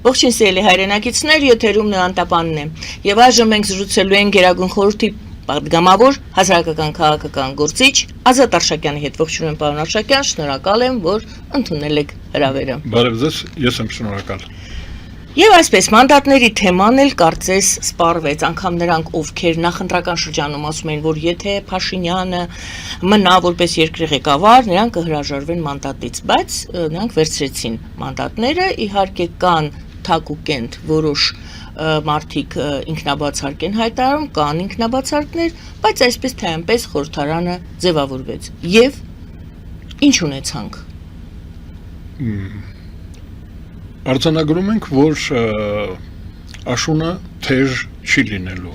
Ողջույն սիրելի հայրենակիցներ, եթերում Նորանտապանն է։ Եվ այժմ մենք զրուցելու ենք Գերագույն խորհրդի պատգամավոր հասարակական քաղաքական գործիչ Ազատ Արշակյանի հետ։ Ողջույն պարոն Արշակյան, շնորհակալ եմ, որ ընդունել եք հրավերը։ Բարև ձեզ, ես եմ շնորհակալ։ Եվ այսպես մանդատների թեման էլ կարծես սպառվեց, անգամ նրանք, ովքեր նախընտրական շրջանում ասում են, որ եթե Փաշինյանը մնա որպես երկրի ղեկավար, նրանք կհրաժարվեն մանդատից, բայց նրանք վերցրեցին մանդատները, իհարկե կան թակուկենտ որոշ մարդիկ ինքնաբացարկ են հայտարարում, կան ինքնաբացարկներ, բայց այսպես թե այնպես խորհրդարանը ձևավորվեց։ Եվ ինչ ունեցանք։ Արձանագրում ենք, որ աշունը թեժ չի լինելու,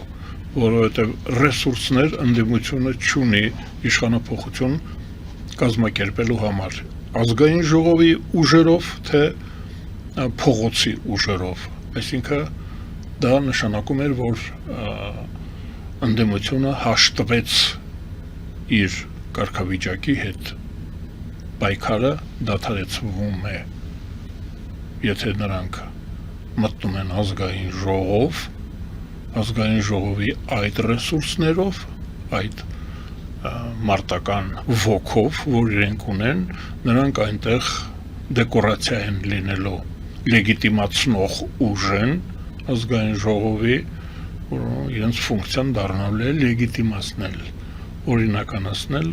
որովհետև ռեսուրսներ ընդդիմությունը չունի իշխանափոխություն կազմակերպելու համար, ազգային ժողովի ուժերով, թե փողոցի ուժերով, այսինքն դա նշանակում էր, որ ընդդիմությունը հաշտվեց իր կարգավիճակի հետ, պայքարը դադարեցվում է, եթե նրանք մտնում են ազգային ժողով, ազգային ժողովի այդ ռեսուրսներով, այդ մարտական ոգով, որ իրենք ունեն, նրանք այնտեղ դեկորացիա են լինելու, լեգիտիմացնող ուժ են ազգային ժողովի, որ իրենց ֆունկցիան դառնալու է լեգիտիմացնել, օրինականացնել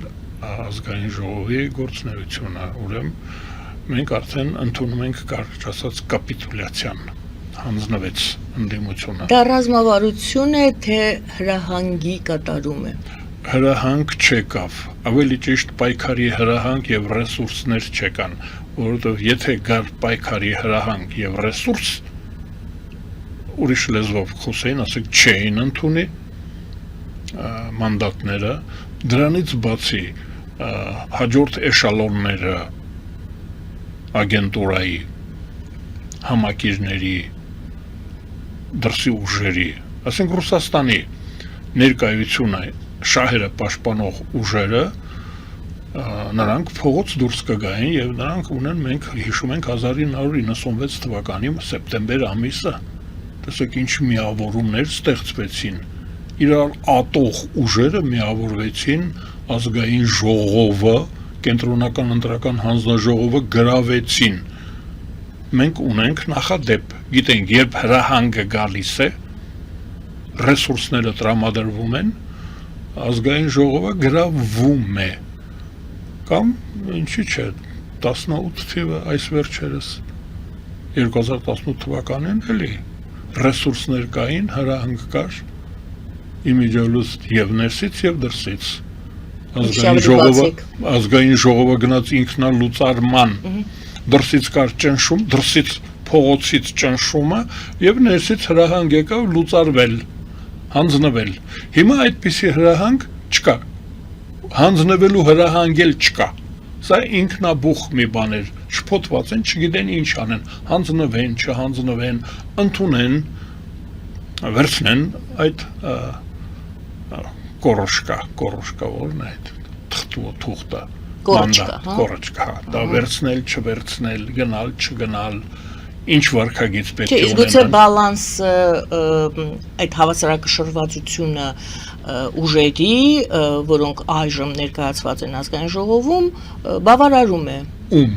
ազգային ժողովի գործունեությունը, ուրեմն մենք արդեն ընդունում ենք կարճ ասած կապիտուլյացիան, հանձնվեց ընդդիմությունը։ Դա ռազմավարություն է, թե հրահանգի կատարում է։ Հրահանգ չեկավ, ավելի ճիշտ պայքարի հրահանգ եւ ռեսուրսներ չեկան, որովհետեւ եթե գար պայքարի հրահանգ եւ ռեսուրս, ուրիշ լեզվով խոսեին, ասեք չէին ընդունի մանդատները, դրանից բացի հաջորդ էշալոնները ագենտուրայի, համակիրների, դրսի ուժերի, ասենք Ռուսաստանի ներկայությունը, շահերը պաշտպանող ուժերը, նրանք փողոց դուրս կգային եւ նրանք ունեն, մենք հիշում ենք 1996 թվականի սեպտեմբեր ամիսը, տեսեք ինչ միավորումներ ստեղծվեցին, իրար ատող ուժերը միավորվեցին ազգային ժողովը, կենտրոնական ընտրական հանձնաժողովը գրավեցին, մենք ունենք նախադեպ, գիտենք, երբ հրահանգը գալիս է, ռեսուրսները տրամադրվում են, ազգային ժողովը գրավվում է, կամ ինչի՞ չէ, 18 թիվը այս վերջերս, 2018 թվականին էլի, ռեսուրսներ կային, հրահանգ կար, իմիջիալուստ եւ ներսից եւ դրսից, ազգային ժողովը գնաց ինքնալուծարման, դրսից կար ճնշում, դրսից փողոցից ճնշումը եւ ներսից հրահանգ եկավ լուծարվել, հանձնվել։ Հիմա այդպիսի հրահանգ չկա, հանձնվելու հրահանգ էլ չկա, սա ինքնաբուխ մի բան էր, շփոթված են, չգիտեն ինչ անեն, հանձնվեն, չհանձնվեն, ընդունեն, վերցնեն այդ կորոշկա, որն է այդ թուղթը, կորոշկա, դա վերցնել, չվերցնել, գնալ, չգնալ, ինչ վարքագիծ պետք է ունենան։ Գուցե բալանսը, այդ հավասարակշռվածությունը ուժերի, որոնք այժմ ներկայացված են ազգային ժողովում, բավարարում է։ Ում։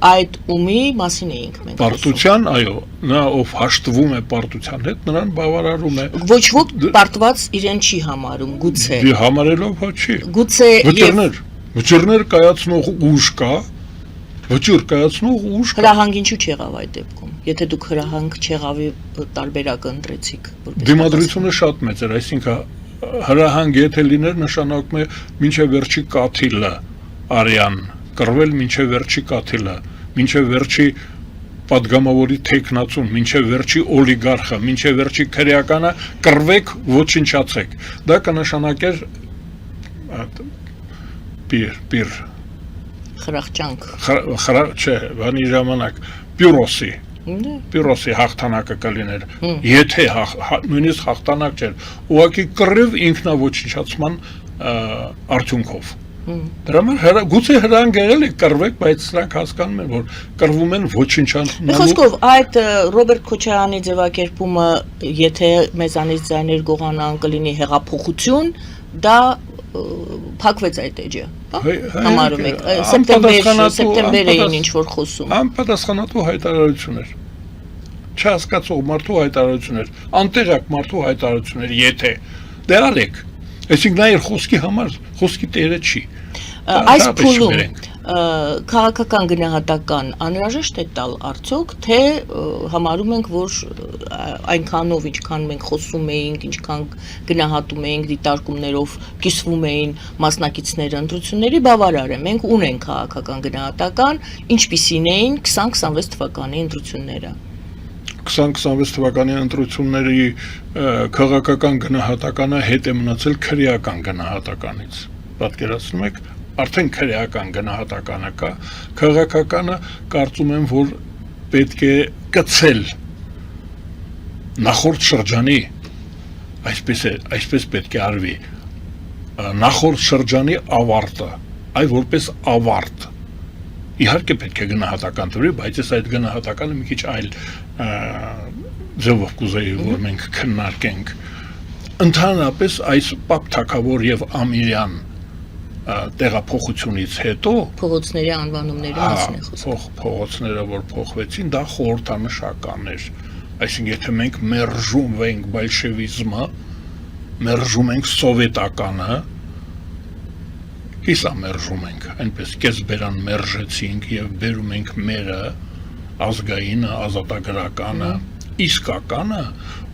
Այդ ումի մասին էինք մենք պարտության, այո, նա ով հաշտվում է պարտության հետ, նրան բավարարում է։ Ոչ ոք պարտված իրեն չի համարում, գուցե։ Համարելով հա չի։ Գուցե վճիռներ կայացնող ուժ կա, վճիռ կայացնող ուժ կա։ Հրահանգ ինչու չեղավ այդ դեպքում, եթե դուք հրահանգ չեղավի տարբերակ ընտրեցիք։ Դիմադրությունը շատ մեծ էր, այսինքն հրահանգ եթե լիներ նշանակում է մինչև վերջի կաթիլը արյան կռվել մինչև վերջի կաթիլը, մինչև վերջի պատգամավորի թեկնածուն, մինչև վերջի օլիգարխը, մինչև վերջի քրեականը կռվեք, ոչնչացեք։ Դա կնշանակեր պիր խրախճանք։ Չէ, բանի ժամանակ պյուրոսի հաղթանակը կլիներ։ Եթե նույնիսկ հաղթանակ չէր, ուղղակի կռիվ ինքնաոչնչացման արդյունքով։ Դրա համար գուցե հրանք եղել է կռվեք, բայց սրանք հասկանում են, որ կռվում են ոչնչանալու։ Խոսքով այդ Ռոբերտ Քոչարյանի ձևակերպումը, եթե մեզանից ձայներ գողանան կլինի հեղափոխություն, դա փակվեց այդ էջը, համարում եք, սեպտեմբերին ինչ որ խոսում։ Անպատասխանատու հայտարարություն էր։ Չհասկացող մարդու հայտարարություն էր, անտեղյակ մարդու հայտարարություն էր, եթե դե արեք, այսինքն նա իր խոսքի համար, խոսքի տերը չի։ Այս փուլում քաղաքական գնահատական անհրաժեշտ է տալ արդյոք, թե համարում ենք, որ այնքանով, ինչքան մենք խոսում էինք, ինչքան գնահատում էինք, դիտարկումներով կիսվում էին մասնակիցները ընտրությունների, բավարար է, մենք ունենք քաղաքական գնահատական, ինչպիսին էին 2026 թվականի ընտրությունները։ 2026 թվականի ընտրությունների քաղաքական գնահատականը հետ է մնացել քրեական գնահատականից։ Պատկերացնում եք, արդեն քրեական գնահատականը կա, քաղաքականը կարծում եմ, որ պետք է կցել նախորդ շրջանի, այսպես պետք է արվի, նախորդ շրջանի ավարտը, այ որպես ավարտ։ Իհարկե պետք է գնահատական տվի, բայց ես այդ գնահատականը մի քիչ այլ ձևով կուզեի, որ մենք քննարկենք։ Ընդհանրապես այս Պապ Թագավոր եւ Ամիրյան տեղափոխությունից հետո փողոցների անվանումների մասին է խոսքը։ Փողոցները, որ փոխվեցին, դա խորհրդանշական էր։ Այսինքն, եթե մենք մերժում ենք բոլշևիզմը, մերժում ենք սովետականը, Իսա մերժում ենք, այնպես կես բերան մերժեցինք եւ բերում ենք մերը, ազգայինը, ազատագրականը, իսկականը,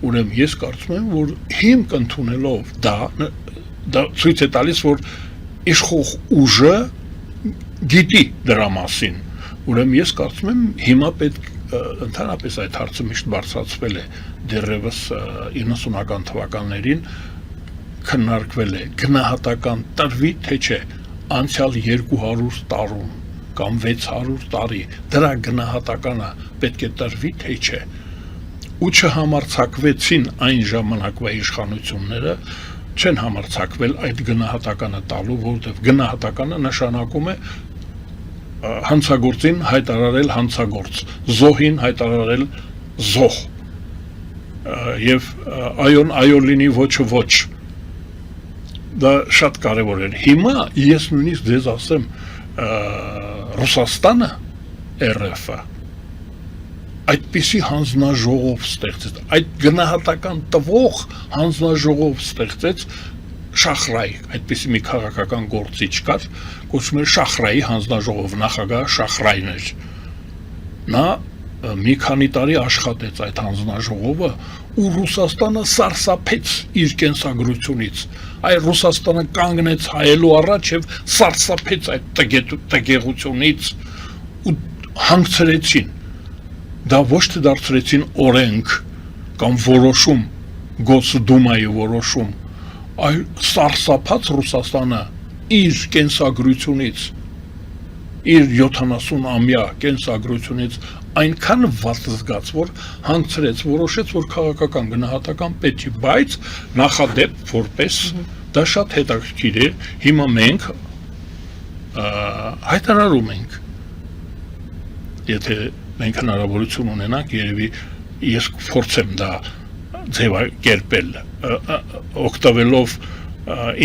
ուրեմն ես կարծում եմ, որ հիմք ընդունելով դա ցույց է տալիս, որ իշխող ուժը գիտի դրա մասին, ուրեմն ես կարծում եմ, հիմա պետք ընդհանրապես այդ հարցը միշտ բարձրացվել է դեռևս 90-ական թվականներին քննարկվել է գնահատական տրվի թե չէ անցյալ 200 տարում կամ 600 տարի դրա գնահատականը պետք է տրվի թե չէ ու չհամարձակվեցին այն ժամանակվա իշխանությունները չեն համարձակվել այդ գնահատականը տալու, որտեղ գնահատականը նշանակում է հանցագործին հայտարարել հանցագործ, զոհին հայտարարել զոհ եւ այոն այո լինի ոչը ոչ դա շատ կարևոր էր։ Հիմա ես նույնիսկ ձեզ ասեմ Ռուսաստանը ՌՖ-ը այդպիսի հանձնաժողով ստեղծեց, այդ գնահատական տվող հանձնաժողով ստեղծեց Շախրայ, այդպիսի մի քաղաքական գործիչ կար, կոչվում էր Շախրայի հանձնաժողով, նախագահ Շախրայն էր։ Նա մի քանի տարի աշխատեց այդ հանձնաժողովը ու Ռուսաստանը սարսափեց իր կենսագրությունից։ Այ Ռուսաստանը կանգնեց հայելու առաջ եւ սարսափեց այդ տգեղությունից ու հանգցրեցին։ Դա ոչ թե դարձրեցին օրենք կամ որոշում, Գոսդումայի որոշում, այլ սարսափած Ռուսաստանը իր կենսագրությունից, իր 70-ամյա կենսագրությունից այնքան վատ զգաց, որ հանգցրեց, որոշեց, որ քաղաքական գնահատական պետք է, բայց նախադեպ որպես դա շատ հետաքրքիր է, հիմա մենք հայտարարում ենք, եթե մենք հնարավորություն ունենանք, երևի ես փորձեմ դա ձևակերպել, օգտվելով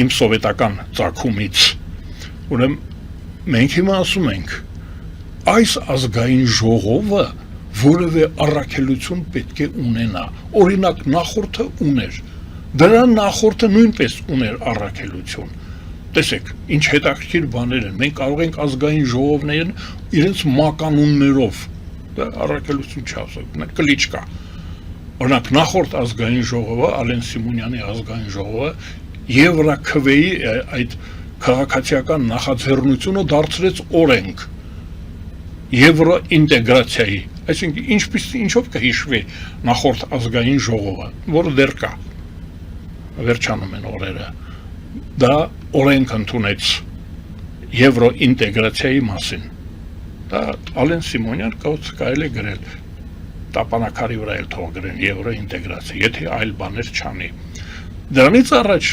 իմ սովետական ծագումից, ուրեմն մենք հիմա ասում ենք, այս ազգային ժողովը որևէ առաքելություն պետք է ունենա, օրինակ նախորդը ուներ, դրա նախորդը նույնպես ուներ առաքելություն, տեսեք, ինչ հետաքրքիր բաներ են, մենք կարող ենք ազգային ժողովներն իրենց մականուններով, դա առաքելություն չի ասում, կլիչկա, օրինակ նախորդ ազգային ժողովը, Ալեն Սիմոնյանի ազգային ժողովը, Եվրաքվեի այդ քաղաքացիական նախաձեռնությունը դարձրեց օրենք, Եվրոինտեգրացիայի, այսինքն ինչով կհիշվի նախորդ ազգային ժողովը, որը դեռ կա, վերջանում են օրերը, դա օրենք ընդունեց Եվրոինտեգրացիայի մասին, դա Ալեն Սիմոնյան կարելի է գրել, տապանակարի վրա էլ թող գրեն Եվրոինտեգրացիա, եթե այլ բաներ չանի, դրանից առաջ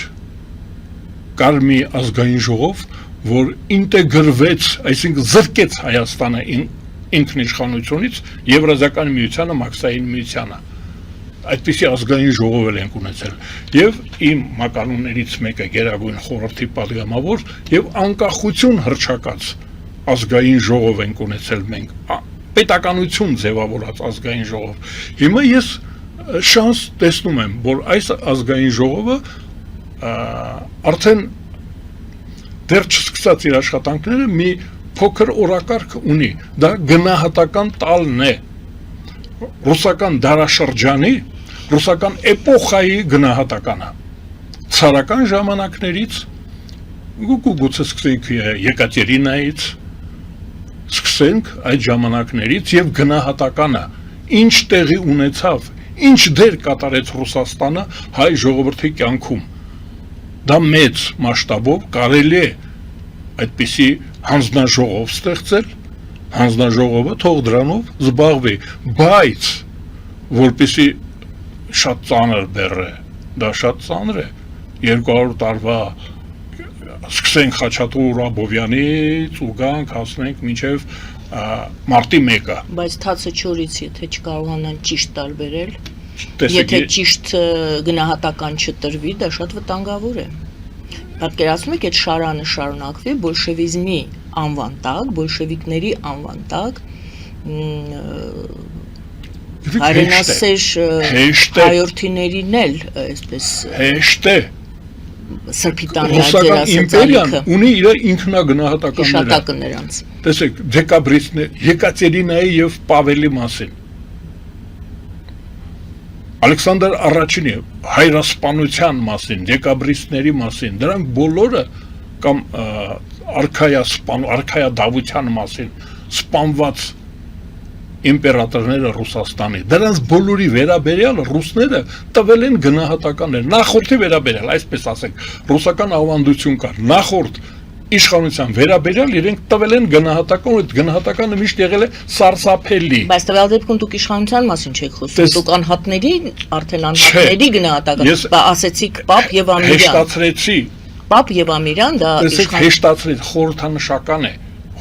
կար մի ազգային ժողով, որ ինտեգրվեց, այսինքն զրկեց Հայաստանը ինքնիշխանությունից Եվրազիական միությանը, Մաքսային միությանը։ Այդպիսի ազգային ժողով ենք ունեցել եւ իմ մականուններից մեկը Գերագույն խորհրդի պատգամավոր եւ անկախություն հռչակած ազգային ժողով ենք ունեցել մենք, պետականություն ձևավորած ազգային ժողով։ Հիմա ես շանս տեսնում եմ, որ այս ազգային ժողովը արդեն դեռ չսկսած իր աշխատանքները մի փոքր օրակարգ ունի, դա գնահատական տալն է ռուսական դարաշրջանի, ռուսական էպոխայի գնահատականը, ցարական ժամանակներից, գուցե սկսենք Եկատերինայից, սկսենք այդ ժամանակներից եւ գնահատականը, ինչ տեղի ունեցավ, ինչ դեր կատարեց Ռուսաստանը հայ ժողովրդի կյանքում, դա մեծ մասշտաբով կարելի է այդպիսի հանձնաժողով ստեղծել, հանձնաժողովը թող դրանով զբաղվի, բայց որպեսի շատ ծանր բեռ է, դա շատ ծանր է, 200 տարվա սկսենք Խաչատուր Աբովյանից ու գանք հասնենք մինչև մարտի 1-ը։ Բայց թացը չորից, եթե չկարողանան ճիշտ տարբերել, եթե ճիշտ գնահատական չտրվի, դա շատ վտանգավոր է։ Պատկերացնում եք, այդ շարանը շարունակվի բոլշևիզմի անվան տակ, բոլշևիկների անվան տակ, հայրենասեր հայորդիներին էլ, այսպես հեշտ է, սրբիտանի Ռուսական իմպերիան ունի իր ինքնագնահատականները։ Իշատակը նրանց։ Տեսեք, դեկաբրիստներ, Եկատերինայի եւ Պավելի մասին։ Ալեքսանդր առաջինի հայրասպանության մասին, դեկաբրիստների մասին, դրանք բոլորը կամ արքայադավության մասին սպանված իմպերատորները Ռուսաստանի, դրանց բոլորի վերաբերյալ ռուսները տվել են գնահատականներ, նախորդի վերաբերյալ, այսպես ասենք, ռուսական ավանդություն կար, նախորդ իշխանության վերաբերյալ իրենք տվել են գնահատական, այդ գնահատականը միշտ եղել է սարսափելի։ Բայց տվյալ դեպքում դուք իշխանության մասին չեք խոսում, դուք անհատների, արդեն անհատների գնահատական, ասեցիք Պապ եւ Ամիրյան։ Հեշտացրեցի։ Պապ եւ Ամիրյան դա հեշտացրեց, խորհրդանշական է,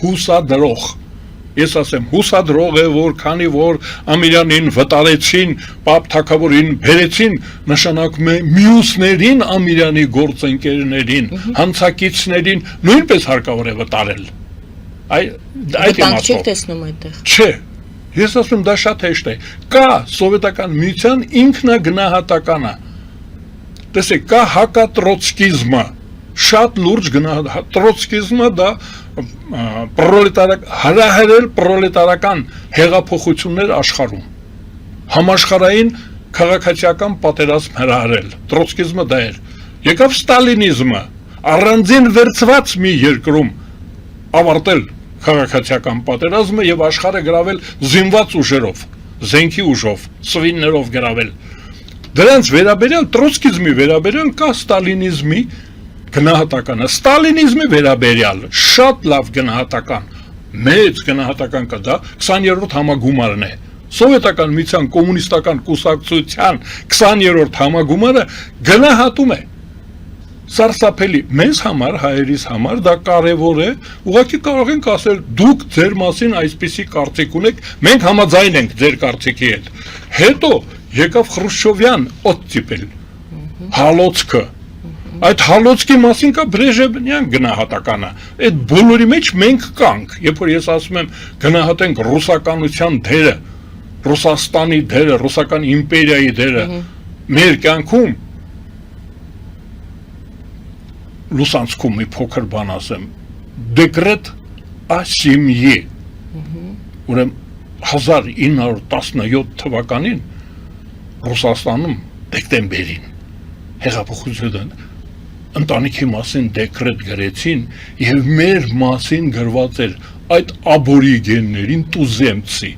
հուսադրող։ Ես ասեմ, հուսադրող է, որ քանի որ Ամիրյանին վտարեցին, Պապ թագավորին բերեցին, նշանակում է մյուսներին Ամիրյանի գործընկերներին, հանցակիցներին նույնպես հարկավոր է վտարել։ Այդ իմաստով չեք տեսնում այդտեղ։ Չէ, ես ասում դա շատ հեշտ է։ Կա սովետական միության ինքնագնահատականը։ Տեսեք, կա հակատրոցկիզմը, շատ լուրջ տրոցկիզմը դա հարահրել պրոլետարական հեղափոխություններ աշխարհում, համաշխարհային քաղաքացիական պատերազմ հրահրել, տրոցկիզմը դա էր, եկավ ստալինիզմը, առանձին վերցված մի երկրում ավարտել քաղաքացիական պատերազմը եւ աշխարհը գրավել զինված ուժերով, զենքի ուժով, սվիններով գրավել, դրանց վերաբերյալ տրոցկիզմի վերաբերյալ կա ստալինիզմի գնահատականը, ստալինիզմի վերաբերյալ շատ լավ գնահատական, մեծ գնահատական կա, դա 20-րդ համագումարն է, սովետական միության կոմունիստական կուսակցության 20-րդ համագումարը գնահատում է, սարսափելի, մեզ համար, հայերիս համար դա կարևոր է, ուղղակի կարող ենք ասել, դուք ձեր մասին այսպիսի կարծիք ունեք, մենք համաձայն ենք ձեր կարծիքի հետ, հետո եկավ Խրուշչովյան օտտիպել, հալոցքը, այդ հալոցքի մասին կա Բրեժնևյան գնահատականը, այդ բոլորի մեջ մենք կանք, երբ որ ես ասում եմ գնահատենք ռուսականության դերը, Ռուսաստանի դերը, ռուսական իմպերիայի դերը, մեր կյանքում, լուսանցքում մի փոքր բան ասեմ, դեկրետ ա սիմյե, ուրեմն 1917 թվականին Ռուսաստանում դեկտեմբերին հեղափոխություն ընտանիքի մասին դեկրետ գրեցին եւ մեր մասին գրված էր այդ աբորիգեններին տուզեմցի,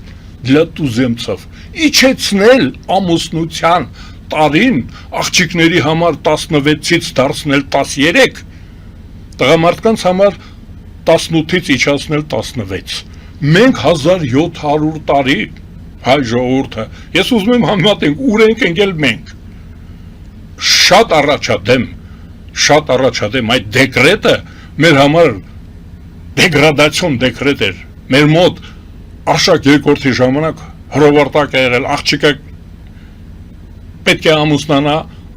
для տուզեմցով իջեցնել ամուսնության տարին աղջիկների համար 16-ից դարձնել 13, տղամարդկանց համար 18-ից իջացնել 16, մենք 1700 տարի հայ ժողովուրդը, ես ուզում եմ համեմատենք, ուր ենք ընկել մենք, շատ առաջադեմ այդ դեկրետը մեր համար դեգրադացիոն դեկրետ էր։ Մեր մոտ Արշակ երկրորդի ժամանակ հրովարտակ է եղել, աղջիկը պետք է ամուսնանա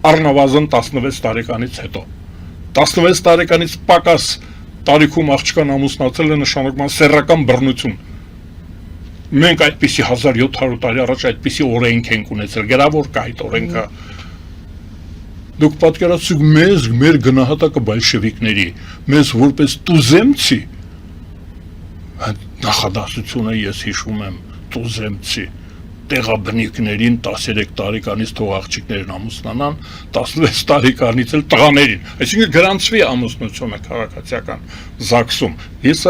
առնվազն 16 տարեկանից հետո։ 16 տարեկանից պակաս տարիքում աղջկան ամուսնացել է նշանակում է սեռական բռնություն։ Մենք այդպիսի 1700 տարի առաջ այդպիսի օրենք ենք ունեցել, գրավոր կա այդ օրենքը։ Դուք պատկերացրեք մեզ, մեր գնահատակը բոլշևիկների, մեզ որպես տուզեմցի, նախադասությունը ես հիշում եմ, տուզեմցի, տեղաբնիկներին 13 տարեկանից թող աղջիկներն ամուսնանան, 16 տարեկանից էլ տղաներին, այսինքն գրանցվի ամուսնությունը քաղաքացիական ԶԱԳՍ-ում։ Ես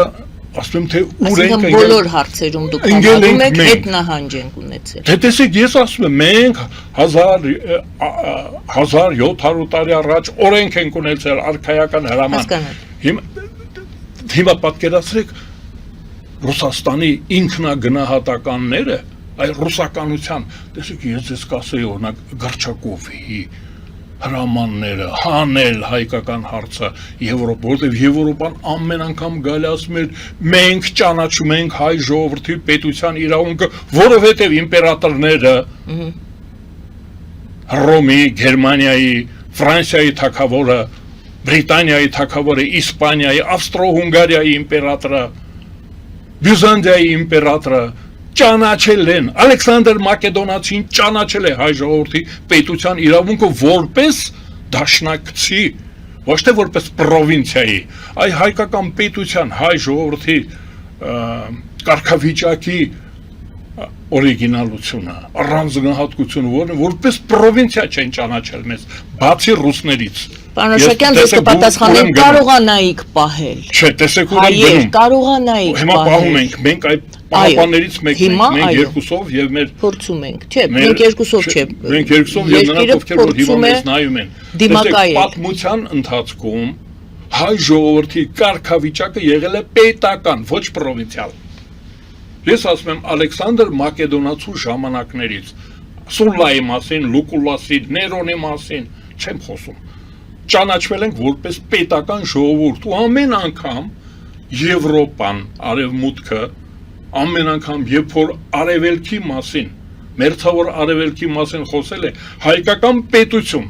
ասում եմ, թե ուր ենք եկել։ Բոլոր հարցերում դուք համարում եք հետնահանջ ենք ունեցել։ Դե տեսեք, ես ասում եմ, մենք 1700 տարի առաջ օրենք ենք ունեցել արքայական հրաման։ Հիմա պատկերացրեք Ռուսաստանի ինքնագնահատականները, այ ռուսականության, տեսեք, ես ես կասեի օրինակ Գրչակովի հրամանները, հանել հայկական հարցը Եվրոպա, որտեղ Եվրոպան ամեն անգամ գալի ասում էր մենք ճանաչում ենք հայ ժողովրդի պետության իրավունքը, որովհետև իմպերատորները Հռոմի, Գերմանիայի, Ֆրանսիայի թագավորը, Բրիտանիայի թագավորը, Իսպանիայի, Ավստրո-Հունգարիայի իմպերատորը, Բյուզանդիայի իմպերատորը ճանաչել են, Ալեքսանդր Մակեդոնացին ճանաչել է հայ ժողովրդի պետության իրավունքը որպես դաշնակցի, ոչ թե որպես պրովինցիայի, այ հայկական պետության հայ ժողովրդի կարգավիճակի օրիգինալությունը, առանձնահատկությունը, որպես պրովինցիա չեն ճանաչել մեզ, բացի ռուսներից։ Պարոն Օշակյան, դուք կպատասխանեք, կարողանայիք պահել։ Չէ, տեսեք ուր ենք գնում։ Կարողանայիք պահել։ Հիմա պահում ենք, մենք այդ պահապաններից մեկն ենք, մենք երկուսով եւ մեր փորձում ենք, չէ, մենք երկուսով չէ։ Մենք երկուսով եւ նրանք ովքեր որ հիմա մեզ նայում են։ Դիմակայել։ Պատմության ընթացքում հայ ժողովրդի կարգավիճակը եղել է պետական, ոչ պրովինցիալ։ Ես ասում եմ Ալեքսանդր Մակեդոնացու ժամանակներից Սուլլայի մասին, Լուկուլասի, Ներոնի մասին չեմ խոսում։ Ճանաչվել ենք որպես պետական ժողովուրդ ու ամեն անգամ Եվրոպան, արևմուտքը, ամեն անգամ երբ որ արևելքի մասին, մերձավոր արևելքի մասին խոսել է հայկական պետություն,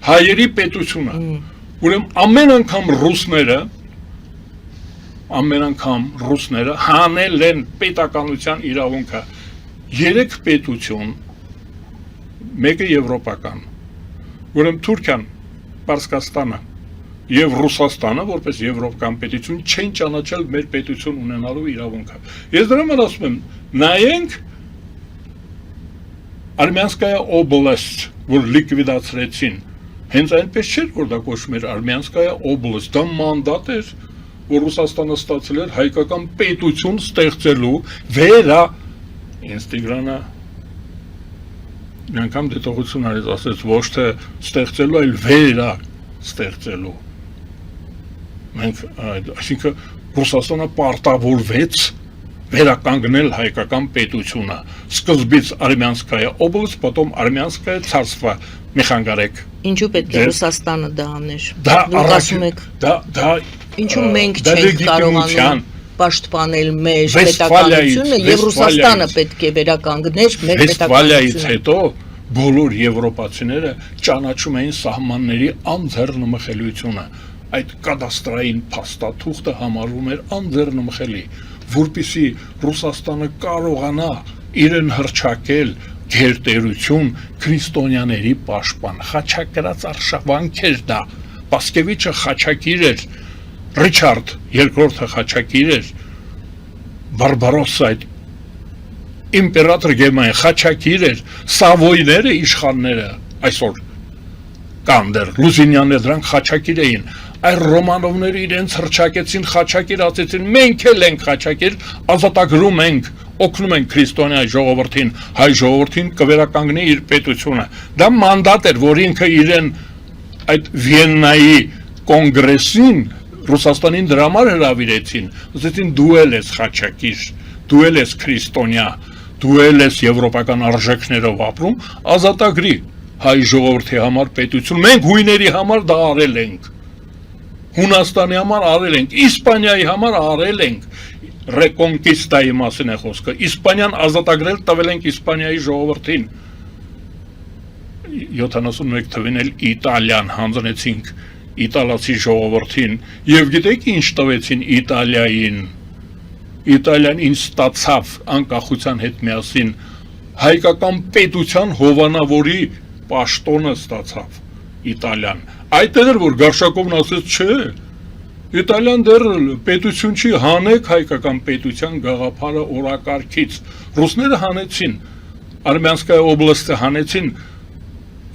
հայերի պետությունը, ուրեմն ամեն անգամ ռուսները հանել են պետականության իրավունքը, 3 պետություն, մեկը եվրոպական, ուրեմն Թուրքիան, Պարսկաստանը եւ Ռուսաստանը որպես եվրոպական պետություն չեն ճանաչել մեր պետություն ունենալու իրավունքը։ Ես դրա համար ասում եմ, նայենք Արմյանսկայա օբլաստ, որ լիկվիդացրեցին, հենց այնպես չէր, որ դա կոչվում էր Արմյանսկայա օբլաստ, դա մանդատ էր, որ Ռուսաստանը ստացել էր հայկական պետություն ստեղծելու ինձ Տիգրանը մի անգամ դետողություն արեց, ասեց ոչ թե ստեղծելու, այլ ստեղծելու։ Մենք, այսինքն Ռուսաստանը պարտավորվեց վերականգնել հայկական պետությունը։ Սկզբից Արմյանսկայա օբլաստ, потом Արմյանսկայա царство, Մեխանգարեկ։ Ինչու պետք է Ռուսաստանը դա աներ։ Դուք ասում եք, դա ինչու մենք չենք կարողանում պաշտպանել մեր պետականությունը եւ Ռուսաստանը պետք է վերականգներ մեր պետականությունը։ Հետո բոլոր եվրոպացիները ճանաչում էին սահմանների անձեռնմխելիությունը։ Այդ կադաստրային փաստաթուղթը համարվում էր անձեռնմխելի, որպեսզի Ռուսաստանը կարողանա իրեն հռչակել գերտերություն քրիստոնյաների պաշտպան։ Խաչակրած արշավանք էր դա։ Պասկևիչը խաչակիր էր, Ռիչարդ երկրորդը խաչակիր էր, Բարբարոսը այդ իմպերատոր Գերմանիա խաչակիր էր, Սավոյները իշխանները այսօր կան դեռ, Լուզինյանները դրանք խաչակիր էին, այլ Ռոմանովները իրենց հռչակեցին, խաչակիր ասեցին, մենք էլ ենք խաչակիր, ազատագրում ենք, օգնում ենք քրիստոնյա ժողովրդին, հայ ժողովրդին կվերականգնի իր պետությունը։ Դա մանդատ էր, որ ինքը իրեն այդ Վիեննայի կոնգրեսին Ռուսաստանին դրա համար հրավիրեցին, ասեցին դու էլ ես խաչակիր, դու էլ ես քրիստոնյա, դու էլ ես եվրոպական արժեքներով ապրում, ազատագրի հայ ժողովրդի համար պետություն, մենք հույների համար դա արել ենք։ Հունաստանի համար արել ենք, Իսպանիայի համար արել ենք, ռեկոնկիստայի մասին է խոսքը, Իսպանիան ազատագրել տվել ենք Իսպանիայի ժողովրդին, 71 թվին էլ Իտալիան հանձնեցինք իտալացի ժողովրդին, և գիտեք ինչ տվեցին Իտալիային, Իտալիան ինչ ստացավ անկախության հետ միասին, հայկական պետության հովանավորի պաշտոնը ստացավ Իտալիան, այդ էր որ Գարշակովն ասեց չէ, Իտալիան դեռ պետություն չի, հանեք հայկական պետության գաղափարը օրակարգից, ռուսները հանեցին, Արմյանսկայա օբլաստը հանեցին,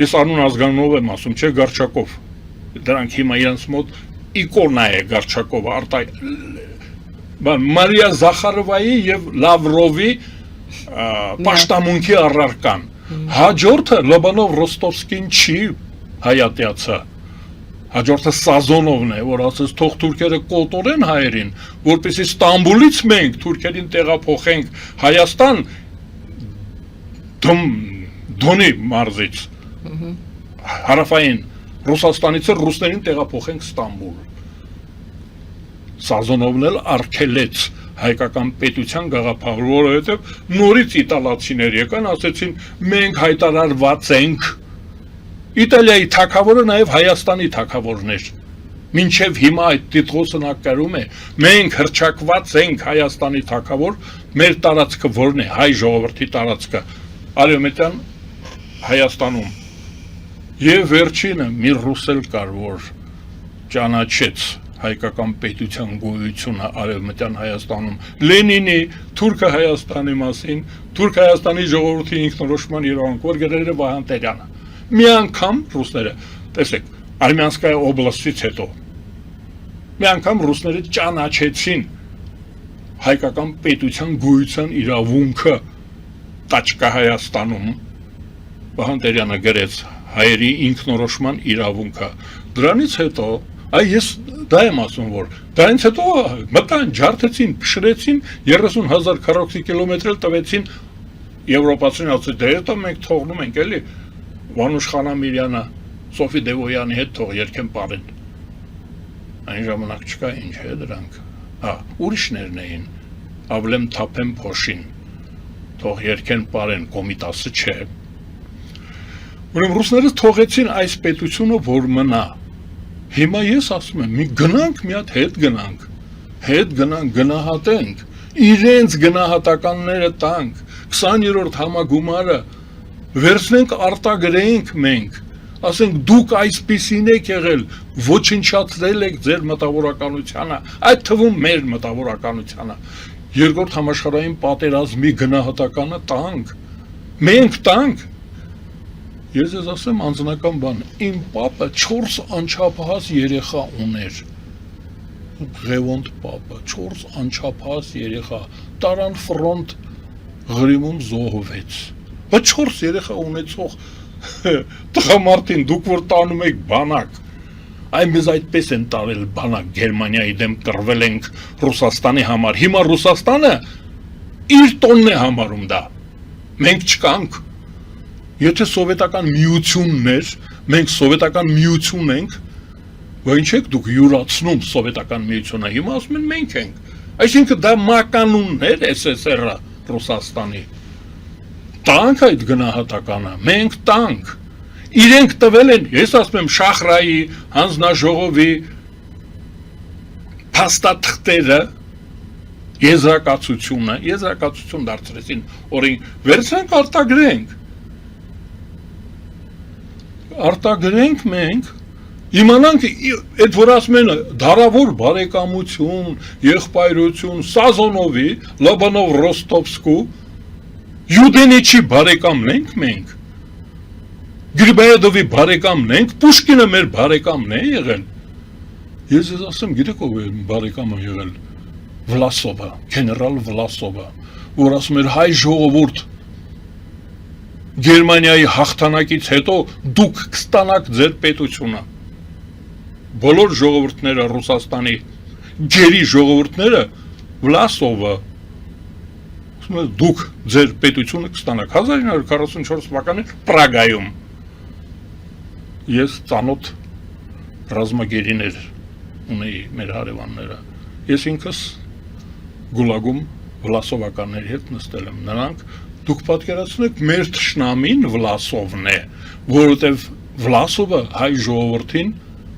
ես անուն ազգանունով եմ ասում, չէ Գարշակով, դրանք հիմա իրենց մոտ իկոնա է Գարշակովը, Մարիա Զախարովայի և Լավրովի պաշտամունքի առարկան, հաջորդը Լոբանով Ռոստովսկին չի հայատյացը, հաջորդը Սազոնովն է, որ ասեց թող թուրքերը կոտորեն հայերին, որպեսզի Ստամբուլից մենք թուրքերին տեղափոխենք Հայաստան Դոնի մարզից, հարավային Ռուսաստանից ռուսներին տեղափոխենք Ստամբուլ, Սազոնովն էլ արգելեց հայկական պետության գաղափարը, որովհետև նորից իտալացիներ եկան, ասեցին մենք հայտարարված ենք, Իտալիայի թագավորը նաև Հայաստանի թագավորն էր, մինչև հիմա այդ տիտղոսն ակարում է, մենք հռչակված ենք Հայաստանի թագավոր, մեր տարածքը որն է, հայ ժողովրդի տարածքը, Արևմտյան Հայաստանում, և վերջինը մի ռուս էլ կար, որ ճանաչեց հայկական պետության գոյությունը Արևմտյան Հայաստանում, Լենինի Թուրքը Հայաստանի մասին, Թուրք Հայաստանի ժողովրդի ինքնորոշման իրավունք, որ գրել է Վահան Տերյանը, մի անգամ ռուսները, տեսեք, Արմյանսկայա օբլաստից հետո, մի անգամ ռուսները ճանաչեցին հայկական պետության գոյության իրավունքը Տաճկա Հայաստանում, Վահան Տերյանը գրեց հայերի ինքնորոշման իրավունքը, դրանից հետո, ես դա եմ ասում, որ դրանից հետո մտան, ջարդեցին, փշրեցին, 30,000 քառակուսի կիլոմետր տվեցին Եվրոպացին, ասել, դե հետո մենք թողնում ենք, էլի, Վանուշ Խանամիրյանը, Սոֆի Դևոյանի հետ թող երկեն պարեն, այն ժամանակ չկա ինչ է դրանք, ուրիշներն էին, Ավլեմ Թափեմ Փոշին, թող երկեն պարեն, Կոմիտասը չէ, ուրեմն ռուսները թողեցին այս պետությունը, որ մնա, հիմա ես ասում եմ, մի գնանք, մի հատ հետ գնանք, գնահատենք, իրենց գնահատականները տանք, 20-րդ համագումարը վերցնենք արտագրենք մենք, ասենք դուք այսպիսին եք եղել, ոչնչացրել եք ձեր մտավորականությանը, այդ թվում մեր մտավորականությանը, երկրորդ համաշխարհային պատերազմի գնահատականը տանք, մենք տանք, ես ես ասեմ անձնական բան, իմ պապը 4 անչափահաս երեխա ուներ, Ղևոնդ պապը, 4 անչափահաս երեխա, տարան ֆրոնտ Ղրիմում զոհվեց, բայց 4 երեխա ունեցող տղամարդին դուք որ տանում եք բանակ, այն մեզ այդպես են տարել բանակ, Գերմանիայի դեմ կռվել ենք Ռուսաստանի համար, հիմա Ռուսաստանը իր տոնն է համարում դա, մենք չկանք, եթե սովետական միությունն էր, մենք սովետական միություն ենք, որ ինչ եք դուք յուրացնում սովետական միությունը, հիմա ասում են մենք ենք, այսինքն դա մականունն էր SSR-ը Ռուսաստանի, տանք այդ գնահատականը, մենք տանք, իրենք տվել են, ես ասում եմ Շախրայի, հանձնաժողովի փաստաթղթերը, եզրակացություն դարձրեցին, օրենք վերցնենք արտագրենք մենք, իմանանք, այդ որ ասում են դարավոր բարեկամություն, եղբայրություն, Սազոնովի, Լոբանով Ռոստովսկու, Յուդենիչի բարեկամն ենք մենք, Գրիբայեդովի բարեկամն ենք, Պուշկինը մեր բարեկամն է եղել, ես ասեմ, գիտեք ով է բարեկամը եղել, Վլասովը, գեներալ Վլասովը, որ ասում էր հայ ժողովուրդ, Գերմանիայի հաղթանակից հետո դուք կստանաք ձեր պետությունը, բոլոր ժողովուրդները Ռուսաստանի, գերի ժողովուրդները, Վլասովը, դուք ձեր պետությունը կստանաք, 1944 թվականին Պրագայում, ես ծանոթ ռազմագերիներ ունեի մեր հարևանները։ Ես ինքս գուլագում վլասովականների հետ նստել եմ, նրանք դուք պատկերացնեք մեր թշնամին Վլասովն է, որովհետև Վլասովը հայ ժողովրդին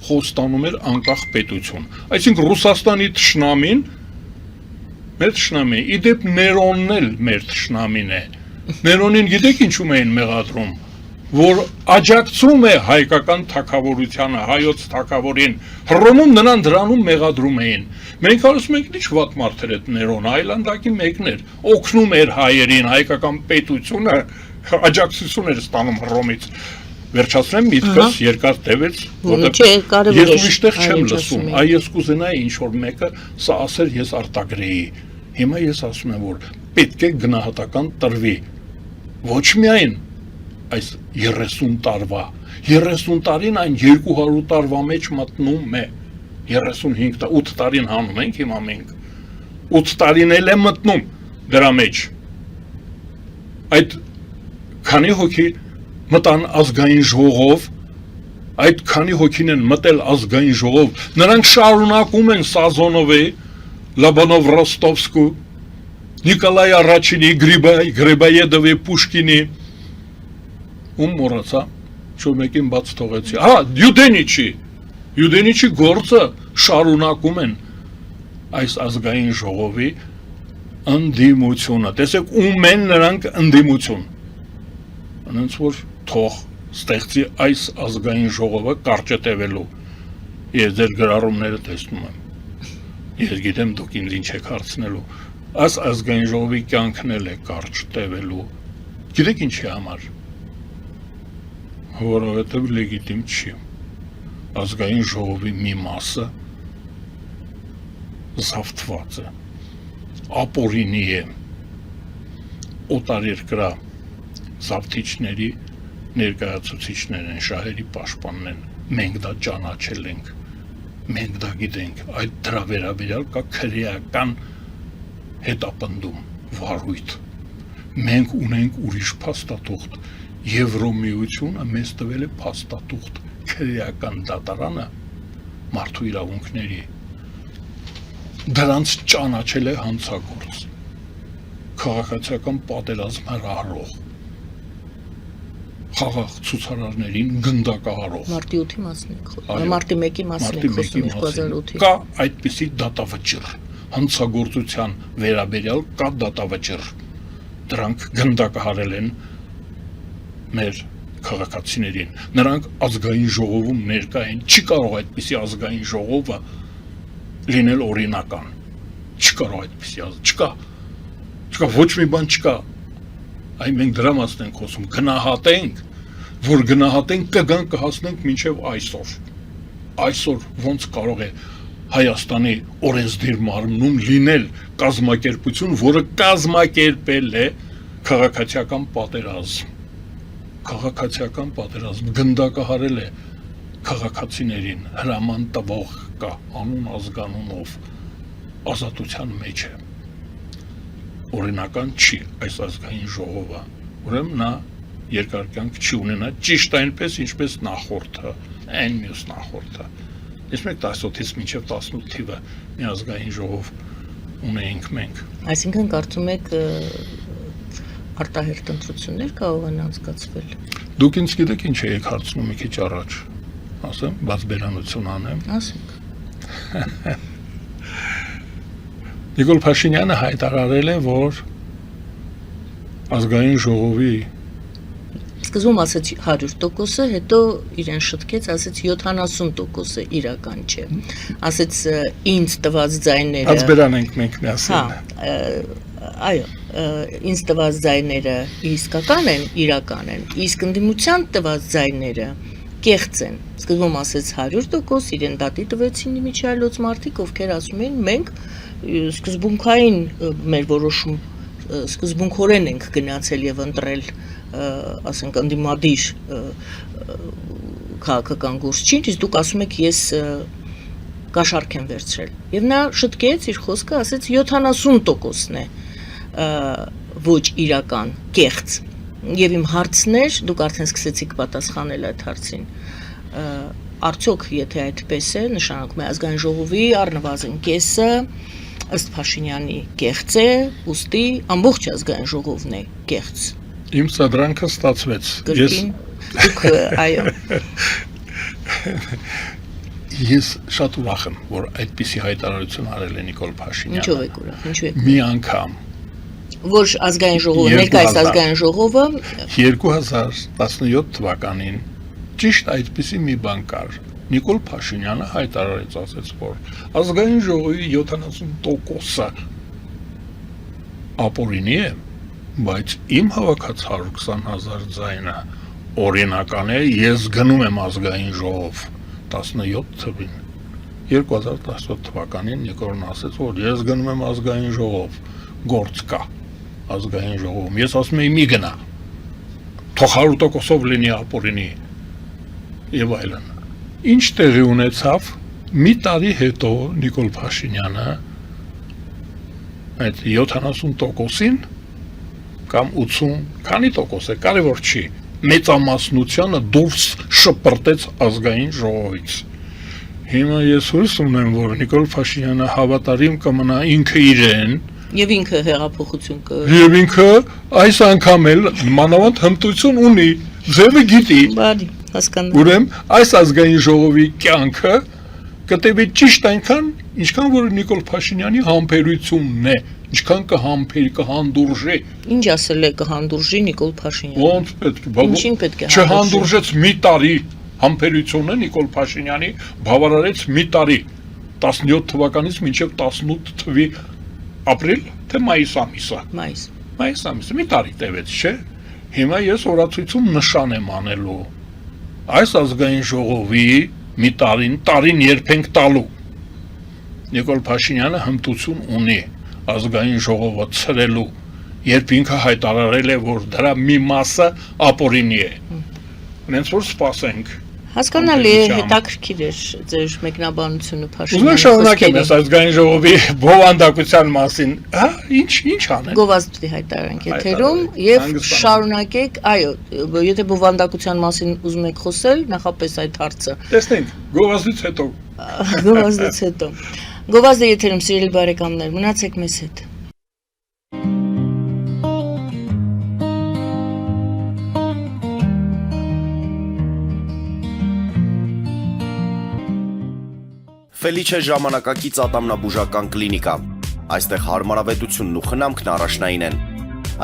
խոստանում էր անկախ պետություն, այսինքն Ռուսաստանի թշնամին մեր թշնամի, իդեպ Ներոնն էլ մեր թշնամին է, Ներոնին գիտեք ինչու էին մեղադրում, որ աջակցում է հայկական թագավորությանը, հայոց թագավորին, Հռոմում նրան դրանում մեղադրում էին։ Մենք ասում ենք, ինչ վատ մարդեր այդ Ներոնը, այլանդակի մեկն էր, օգնում էր հայերին, հայկական պետությունը աջակցություն էր ստանում Հռոմից։ Վերջացնեմ միտքս, երկար տևեց, որտեղ ես ուրիշտեղ չեմ լսում, այ ես կուզենայի ինչ-որ մեկը սա ասեր, ես արտագրեի։ Հիմա ես ասում եմ, որ պետք է գնահատական տրվի, ոչ միայն այս 30 տարվա, 30 տարին այն 200 տարվա մեջ մտնում է, 35 8 տարին հանում ենք հիմա մենք, 8 տարին էլ է մտնում դրա մեջ, այդ քանի հոգի մտան ազգային ժողով, այդ քանի հոգին են մտել ազգային ժողով, նրանք շարունակում են Սազոնովի, Լաբանով Ռոստովսկու, Նիկոլայ Առաջինի, Գրիբայեդովի, Պուշկինի, ում մոռացա, շո մեկին բաց թողեցի, Յուդենիչի գործը շարունակում են այս ազգային ժողովի ընդդիմությունը, տեսեք ում են նրանք ընդդիմություն, անոնց որ թող ստեղծի այս ազգային ժողովը կարճատևելու, ես ձեր գրառումները տեսնում եմ, ես գիտեմ դուք ինձ ինչ եք հարցնելու, այս ազգային ժողովի կյանքն էլ է կարճ տևելու, գիտեք ինչի համար, որովհետև լեգիտիմ չի, ազգային ժողովի մի մասը զավթված է, ապօրինի է, օտարերկրյա զավթիչների ներկայացուցիչներ են, շահերի պաշտպանն են, մենք դա ճանաչել ենք, մենք դա գիտենք, այդ դրա վերաբերյալ կա քրեական հետապնդում, վարույթ, մենք ունենք ուրիշ փաստաթուղթ, Եվրոմիությունը մեզ տվել է փաստաթուղթ, քրեական դատարանը մարդու իրավունքների, դրանց ճանաչել է հանցագործ, քաղաքացիական պատերազմ հրահրող, խաղաղ ցուցարարներին գնդակահարող։ Մարտի 8-ի մասին եք խոսում, Մարտի 1-ի մասին եք խոսում 2008-ի։ Կա այդպիսի դատավճիռ, հանցագործության վերաբերյալ կա դատավճիռ, դրանք գնդակահարել են մեր քաղաքացիներին, նրանք ազգային ժողովում ներկա են, չի կարող այդպիսի ազգային ժողովը լինել օրինական, չի կարող այդպիսի, չկա, ոչ մի բան չկա, այ մենք դրա մասն ենք խոսում, գնահատենք, որ գնահատենք կգան կհասնենք մինչև այսօր ոնց կարող է Հայաստանի օրենսդիր մարմնում լինել կազմակերպություն, որը կազմակերպել է քաղաքացիական պատերազմ, գնդակահարել է քաղաքացիներին, հրաման տվող կա, անուն ազգանունով, ազատության մեջ է, օրինական չի այս ազգային ժողովը, ուրեմն նա երկար կյանք չի ունենա, ճիշտ այնպես, ինչպես նախորդը, այն մյուս նախորդը, ես մեկ 17-ից մինչև 18 թիվը մի ազգային ժողով ունեինք մենք։ Այսինքն կարծում եք արտահերտ ընտրություններ կարող են անցկացվել։ Դուք ինձ գիտեք ինչ եք հարցնում մի քիչ առաջ, ասեմ, բաց բերանություն անեմ։ Ասենք։ Նիկոլ Փաշինյանը հայտարարել է, որ ազգային ժողովի սկզբում ասաց 100%-ը, հետո իրեն շտկեց, ասաց 70%-ը իրական չէ։ Ասաց ինձ տված ձայները։ Բաց բերան ենք մենք միասին։ Այո, ինձ տված ձայները իսկական են, իրական են, իսկ ընդդիմության տված ձայները կեղծ են։ Սկզբում ասեց 100%, իրեն դատի տվեցին իմիջիայլոց մարդիկ, ովքեր ասում էին մենք սկզբունքային մեր որոշում սկզբունքորեն ենք գնացել եւ ընտրել, ասենք ընդդիմադիր քաղաքական գործչին, իսկ դուք ասում եք ես կաշառք եմ վերցրել։ Եվ նա շտկեց իր խոսքը, ասեց 70%-ն է ոչ իրական, կեղծ։ Եվ իմ հարցն էր, դուք արդեն սկսեցիք պատասխանել այդ հարցին, Արդյոք եթե այդպես է, նշանակում է ազգային ժողովի առնվազն կեսը ըստ Փաշինյանի կեղծ է, ուստի ամբողջ ազգային ժողովն է կեղծ։ Իմ սադրանքը ստացվեց։ Դուք այո։ Ես շատ ուրախ եմ, որ այդպիսի հայտարարություն արել է Նիկոլ Փաշինյանը։ Ինչով եք ուրախ, ինչու եք։ Մի անգամ Որ ազգային ժողովը, ներկայիս ազգային ժողովը 2017 թվականին ճիշտ այդպիսի մի բան կար։ Նիկոլ Փաշինյանը հայտարարեց, ասաց, որ ազգային ժողովի 70%-ը ապօրինի է, բայց իմ հավաքած 120,000 ձայնը օրինական է, ես գնում եմ ազգային ժողով 17 թվին։ 2017 թվականին Նիկոլն ասաց, որ ես գնում եմ ազգային ժողով, գործ կա ազգային ժողովում։ Ես ասում եմ մի գնա, թող 100%-ով լինի ապօրինի եւ այլն։ Ինչ տեղի ունեցավ, մի տարի հետո Նիկոլ Փաշինյանը այդ 70%-ին կամ 80, քանի տոկոս է, կարևոր չի, մեծամասնությունը դուրս շպրտեց ազգային ժողովից։ Հիմա ես հույս ունեմ, որ Նիկոլ Փաշինյանը հավատարիմ կմնա ինքը իրեն եւ ինքը հեղափոխություն կը։ Եվ ինքը այս անգամ էլ մանավանդ հմտություն ունի, ձևը գիտի։ Բարի, հասկանալի։ Ուրեմն այս ազգային ժողովի կյանքը կտևի ճիշտ այնքան, ինչքան որ Նիկոլ Փաշինյանի համբերությունն է, ինչքան կհանդուրժի։ Ինչ ասել է կհանդուրժի Նիկոլ Փաշինյանը։ Ոնց պետք է, Ինչին պետք է չհանդուրժեց մի տարի համբերությունը Նիկոլ Փաշինյանի բավարարեց մի տարի 17 թվականից մինչև 18 թվի ապրիլ թե մայիս ամիսը։ Մայիս ամիսը մի տարի տևեց, չէ։ Հիմա ես օրացույցում նշան եմ անելու։ Այս ազգային ժողովի մի տարին երբենք տալու։ Նիկոլ Փաշինյանը հմտություն ունի ազգային ժողովը ցրելու, երբ ինքը հայտարարել է, որ դրա մի մասը ապօրինի է։ Հենց որ սպասենք։ Հասկանալի է, հետաքրքիր էր ձեր մեկնաբանությունը Փաշինյանի Ուզում շարունակեմ այս ազգային ժողովի բովանդակության մասին։ Հա, ինչ անեն։ Գովազդի հայտարարենք եթերում եւ շարունակեք, այո, եթե բովանդակության մասին ուզում եք խոսել, նախապես այդ հարցը։ Տեսնենք, գովազդից հետո։ Գովազդից հետո։ Գովազդը եթերում, սիրելի բարեկամներ, մնացեք մեզ հետ։ Ֆելիչե ժամանակակից ատամնաբուժական կլինիկա։ Այստեղ հարմարավետությունն ու խնամքն առաջնային են։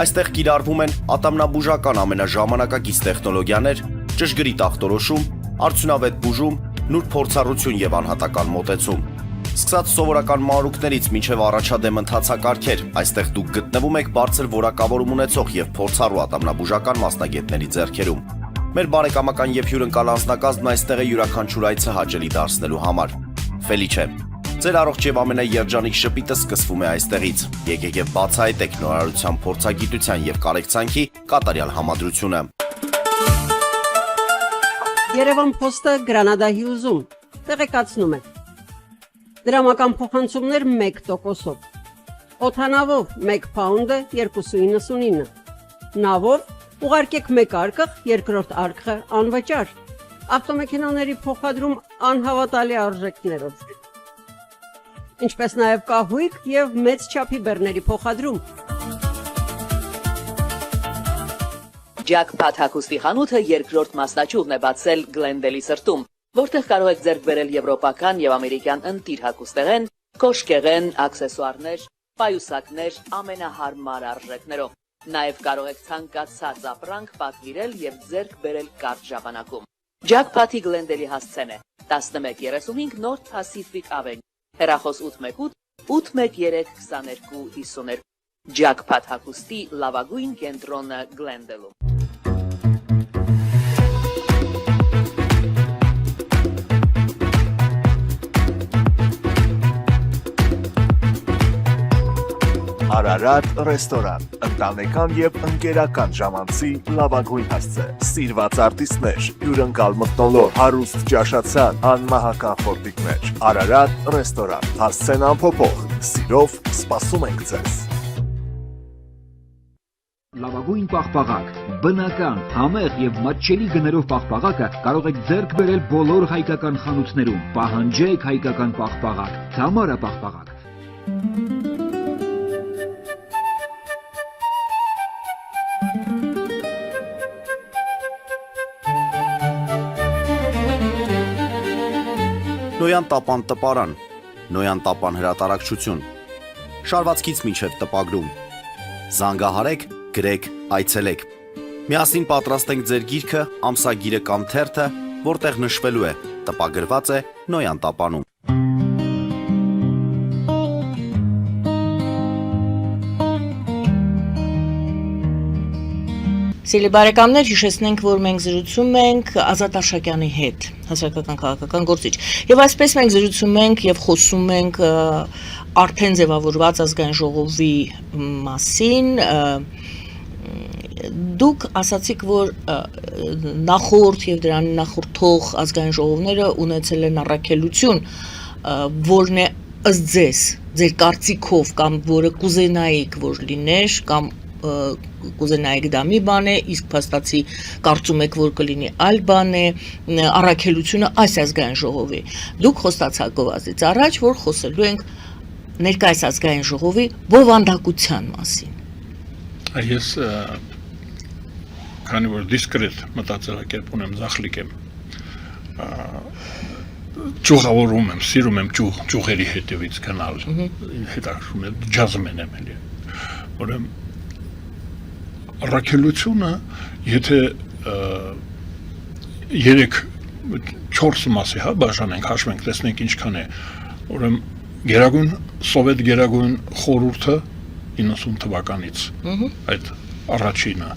Այստեղ կիրառվում են ատամնաբուժական ամենաժամանակակից տեխնոլոգիաներ, ճշգրիտ ախտորոշում, արդյունավետ բուժում, նուրբ փորձառություն եւ անհատական մոտեցում։ Սկսած սովորական մանրուքներից մինչև առաջադեմ ընթացակարգեր, այստեղ դուք գտնվում եք բարձր որակավորում ունեցող եւ փորձառու ատամնաբուժական մասնագետների ձեռքերում։ Մեր բարեկամական եւ հյուրընկալ անձնակազմն այստեղ է յուրաքանչյուր այցը հաճելի դարձնելու համար։ Ֆելիչե, ձեր առողջ եւ ամենաերջանիկ շպիտը սկսվում է այստեղից։ Եկեք եւ բացահայտեք նորարարության, փորձագիտության եւ կարեկցանքի կատարյալ համադրությունը։ Երևան Փոստը Գրանադա Հյուզում տեղեկացնում է։ Դրամական փոխանցումներ 1%-ով։ Օդանավով 1 փաունդը 2.99։ Նավով ուղարկեք 1 արկղ, երկրորդ արկղը անվճար։ Ավտոմեքենաների փոխադրում անհավատալի արժեքներով։ Ինչպես նաև կահույք եւ մեծ չափի բեռների փոխադրում։ Jackpot հագուստի խանութը երկրորդ մասնաճյուղն է բացել Գլենդելի սրտում, որտեղ կարող եք ձեռք բերել եվրոպական եւ ամերիկյան ընտիր հագուստեղեն, կոշկեղեն, աքսեսուարներ, պայուսակներ ամենահարմար արժեքներով։ Նաև կարող եք ցանկացած ապրանք պատվիրել եւ ձեռք բերել կարճ ժամանակում։ Jackpot-ի Գլենդելի հասցեն է 1135 North Pacific Avenue, հեռախոս 818 813 2252։ Jackpot հագուստի լավագույն կենտրոնը Գլենդելում։ Արարատ ռեստորան, ընտանեկան եւ ընկերական ժամանցի լավագույն հասցե, սիրված արտիստներ, հյուրընկալ մթնոլորտ, հարուստ ճաշացան, անմահական խորտիկներ, Արարատ ռեստորան, հասցեն անփոփոխ, սիրով սպասում ենք ձեզ։ Լավագույն պաղպաղակ, բնական, համեղ եւ մատչելի գներով պաղպաղակը կարող եք ձեռք բերել բոլոր հայկական խանութներում։ Պահանջեք հայկական պաղպաղակ, Թամարա պաղպաղակ։ Նոյան տապան տպարան, Նոյան տապան հրատարակչություն, շարվածքից մինչև տպագրում, զանգահարեք, գրեք, այցելեք, միասին պատրաստենք ձեր գիրքը, ամսագիրը կամ թերթը, որտեղ նշվելու է, տպագրված է Նոյան տապանում։ Սիրելի բարեկամներ, հիշեցնենք, որ մենք զրուցում ենք Ազատ Աշակյանի հետ, հասարակական քաղաքական գործիչ։ Եվ այսպես մենք զրուցում ենք եւ խոսում ենք արդեն ձևավորված ազգային ժողովի մասին։ Դուք ասացիք, որ նախորդ եւ դրան նախորդող ազգային ժողովները ունեցել են առաքելություն, որն է ըստ ձեզ, ձեր կարծիքով կամ որը կուզենայիք, որ լիներ, կամ կուզենայիք դա մի բան է, իսկ փաստացի կարծում եք, որ կլինի այլ բան է, առաքելությունը այս ազգային ժողովի։ Դուք խոստացաք գովազդից առաջ, որ խոսելու ենք ներկայիս ազգային ժողովի բովանդակության մասին։ Ես քանի որ դիսկրետ մտածելակերպ ունեմ, զախլիկ եմ, ճյուղավորում եմ, սիրում եմ ճյուղերի հետևից գնալ, հետաքրքրում է, ջազմեն եմ էլի։ Ուրեմն առաքելությունը, եթե 3-4 մասի, հա, բաժանենք, հաշվենք, տեսնենք ինչքան է, ուրեմն գերագույն սովետ գերագույն խորհուրդը 90 թվականից, այդ առաջինը,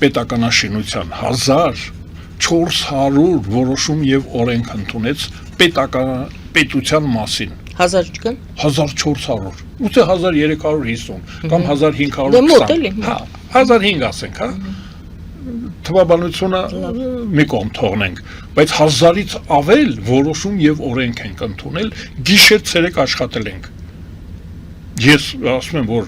պետականաշինության 1400 որոշում եւ օրենք ընդունեց պետության մասին։ 1000 չկան։ 1400, ուստի 1350 կամ 1520, հա, 1500 ասենք, հա, թվաբանությունը մի կողմ թողնենք, բայց 1000-ից ավել որոշում եւ օրենք ենք ընդունել, գիշեր ցերեկ աշխատել ենք։ Ես ասում եմ, որ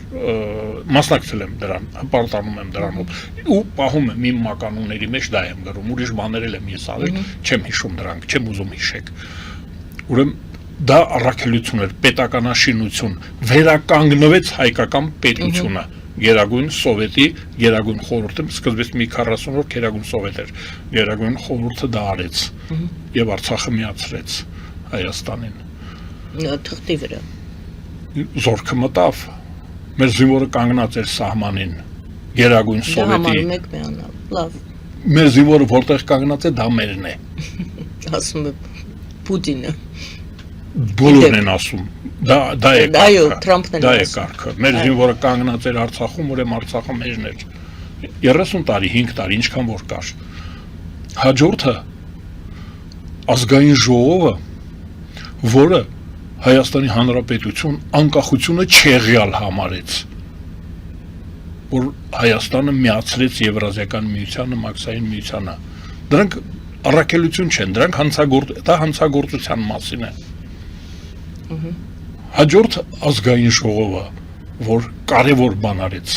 մասնակցել եմ դրան, հպարտանում եմ դրանով ու պահում եմ իմ մականունների մեջ դա եմ գրում, ուրիշ բաներ եմ ես արել, չեմ հիշում դրանք, չեմ ուզում հիշեք։ Ուրեմն դա առաքելություն էր, պետականաշինություն, վերականգնվեց հայկական պետությունը, գերագույն սովետի, գերագույն խորհուրդը, սկզբից մի 40 օր գերագույն սովետ էր, գերագույն խորհուրդը դա արեց եւ Արցախը միացրեց Հայաստանին։ Թղթի վրա։ Զորքը մտավ, մեր զինվորը կանգնած էր սահմանին, գերագույն սովետի։ Համարում եք միանալ, լավ։ Մեր զինվորը որտեղ կանգնած է, դա մերն է։ Ասում է Պուտինը։ Բոլորն են ասում, դա է կարգը։ Այո, Թրամփն դա է կարգը։ Մեր զինվորը կանգնած էր Արցախում, ուրեմն Արցախը մերն էր։ 30 տարի, 5 տարի, ինչքան որ կար։ Հաջորդը ազգային ժողովը, որը Հայաստանի Հանրապետություն անկախությունը չեղյալ համարեց, որ Հայաստանը միացրեց Եվրազիական միությանը, Մաքսային միությանը։ Դրանք առաքելություն չեն, դրանք հանցագործության մասին է։ Հաջորդ ազգային ժողովը, որ կարևոր բան արեց,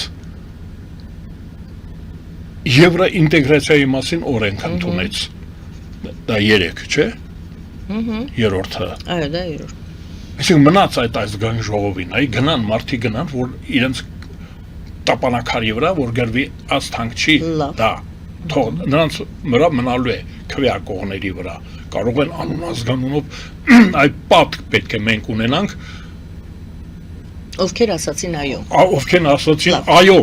Եվրոինտեգրացիայի մասին օրենք ընդունեց։ Դա 3, չէ՞։ Երրորդը։ Այո, դա երրորդ։ Այսինքն մնաց այդ ազգային ժողովին, այ գնան, մարդիկ գնան, որ իրենց տապանակարի վրա, որ գրվի աստանք չի, դա թող նրանց վրա մնալու է քվեակողների վրա, կարող են անուն ազգանունով այդ պատկ պետք է մենք ունենանք, ովքեր ասացին այո, ովքեր ասացին այո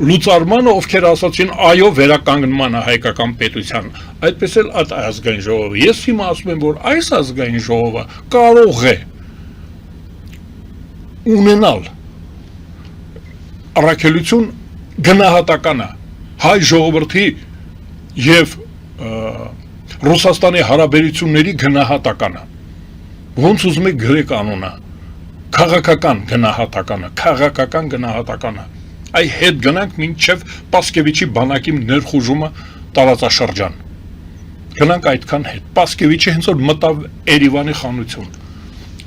լուծարմանը, ովքեր ասացին այո վերականգնմանը հայկական պետության, այդպես էլ այդ ազգային ժողովը։ Ես հիմա ասում եմ, որ այս ազգային ժողովը կարող է ունենալ առաքելություն գնահատականը հայ ժողովրդի եւ Ռուսաստանի հարաբերությունների գնահատականը, ոնց ուզում եք գրեք անունը, քաղաքական գնահատականը, այ հետ գնանք մինչև Պասկևիչի բանակի ներխուժումը տարածաշրջան, գնանք այդքան հետ, Պասկևիչը հենց որ մտավ Երևանի խանություն,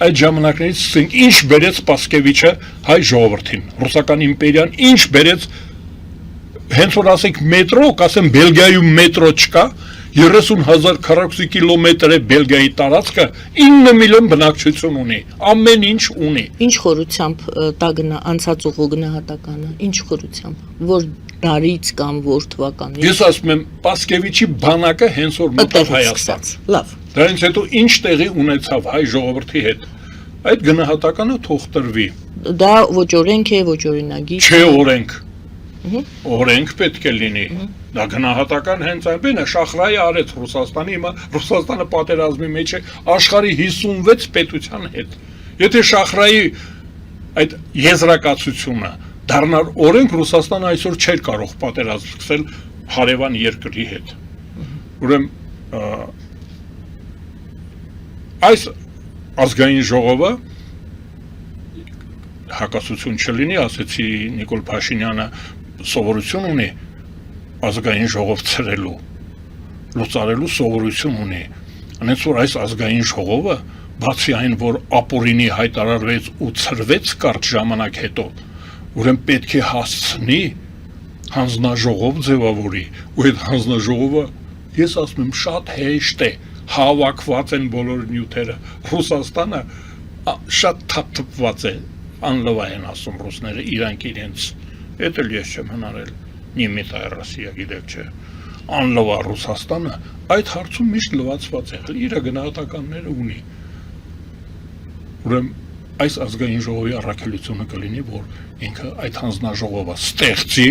այդ ժամանակներից ասենք ինչ բերեց Պասկևիչը հայ ժողովրդին, ռուսական իմպերիան ինչ բերեց, հենց որ ասենք մետրո, կասեմ Բելգիայում մետրո չկա, 30,000 քառակուսի կիլոմետր է Բելգիայի տարածքը, 9 միլիոն բնակչություն ունի, ամեն ինչ ունի։ Ինչ խորությամբ տա անցած ուղու գնահատականը, ինչ խորությամբ, որ դարից կամ որ թվականից։ Ես ասում եմ, Պասկևիչի բանակը հենց որ մտավ Հայաստան։ Լավ։ Դրանից հետո ինչ տեղի ունեցավ հայ ժողովրդի հետ։ Այդ գնահատականը թող տրվի։ Դա ոչ օրենք է, ոչ օրինագիր։ Չէ օրենք։ Օրենք պետք է լինի։ Դա գնահատական հենց այնպես է, Շախրայի արեց Ռուսաստանի, հիմա Ռուսաստանը պատերազմի մեջ է աշխարհի 56 պետության հետ։ Եթե Շախրայի այդ եզրակացությունը դառնար օրենք, Ռուսաստանը այսօր չէր կարող պատերազմ սկսել հարևան երկրի հետ։ Ուրեմն այս ազգային ժողովը հակասություն չլինի, ասեցի Նիկոլ Փաշինյանը սովորություն ունի ազգային ժողով ծրելու, լուծարելու սովորություն ունի։ Անենց որ այս ազգային ժողովը, բացի այն, որ ապօրինի հայտարարվեց ու ծրվեց կարճ ժամանակ հետո, ուրեմն պետք է հասցնի հանձնաժողով ձևավորի, ու այդ հանձնաժողովը, ես ասում եմ, շատ հեշտ է, հավաքված են բոլոր նյութերը, Ռուսաստանը շատ թափթփված է, անլվա են ասում ռուսները, իրանք իրենց, էդ էլ ես չեմ հնարել, Նիմիտայ Ռոսիա գիտեք չէ, անլվա Ռուսաստանը այդ հարցում միշտ լվացված է, իր գնահատականները ունի։ Ուրեմն այս ազգային ժողովի առաքելությունը կլինի, որ ինքը այդ հանձնաժողովը ստեղծի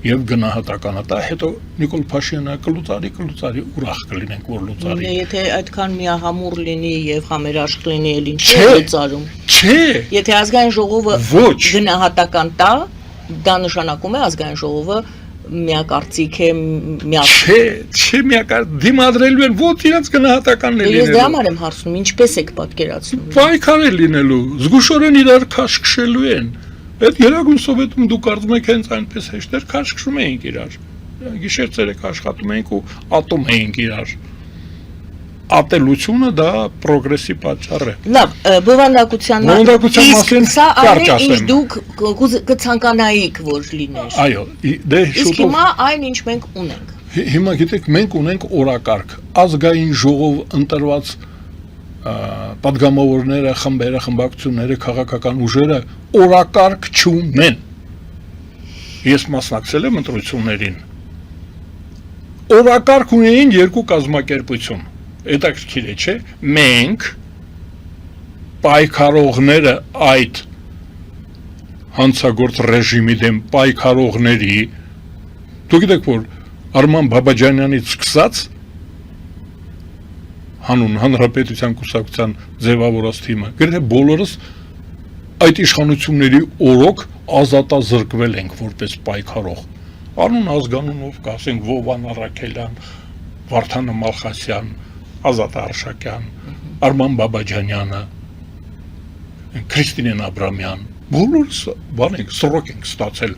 եւ գնահատականը տա, հետո Նիկոլ Փաշինյանը կլուծարի, ուրախ կլինենք, որ լուծարի։ Եթե այդքան միահամուռ լինի եւ համերաշխ լինի, էլ ինչ է լուծարում։ Չէ։ Եթե ազգային ժողովը գնահատական տա, դա նշանակում է ազգային ժողովը միակարծիք է, Չէ, դիմադրելու են, ոչ իրենց գնահատականն է լինելու։ Ես դրա համար եմ հարցնում, ինչպես եք պատկերացնում։ Պայքար է լինելու, զգուշորեն իրար քաշքշելու են։ Այդ Երագույն Սովետում դու կարծում եք հենց այնպես հեշտ էր, քաշքշում էինք իրար։ Գիշեր ցերեկ աշխատում էինք ու ատում էինք իրար։ Ատելությունը դա պրոգրեսի պատճառ է։ Լավ, բովանդակության մասին սա կարճ այն ինչ ասեմ։ դուք կցանկանայիք, որ լիներ։ Այո, դե Իսկ շուտով հիմա այն ինչ մենք ունենք։ Հիմա գիտեք, մենք ունենք օրակարգ, ազգային ժողով ընտրված պատգամավորները, խմբերը, խմբակցությունները, քաղաքական ուժերը օրակարգ չունեն։ Ես մասնակցել եմ ընտրություններին։ Օրակարգ ունեին երկու կազմակերպություն։ Հետաքրքիր է, չէ՞։ Մենք պայքարողները այդ հանցագործ ռեժիմի դեմ պայքարողների, դուք գիտեք, որ Արման Բաբաջանյանից սկսած հանուն Հանրապետության կուսակցության ձևավորած թիմը, գրեթե բոլորս այդ իշխանությունների օրոք ազատազրկվել ենք որպես պայքարող։ Անուն ազգանունով կասենք Վովան Առաքելյան, Վարդան Մալխասյան, Ազատ Արշակյան, Արման Բաբաջանյանը, Քրիստինեն Աբրամյան, բոլորս բան ենք, սրոք ենք ստացել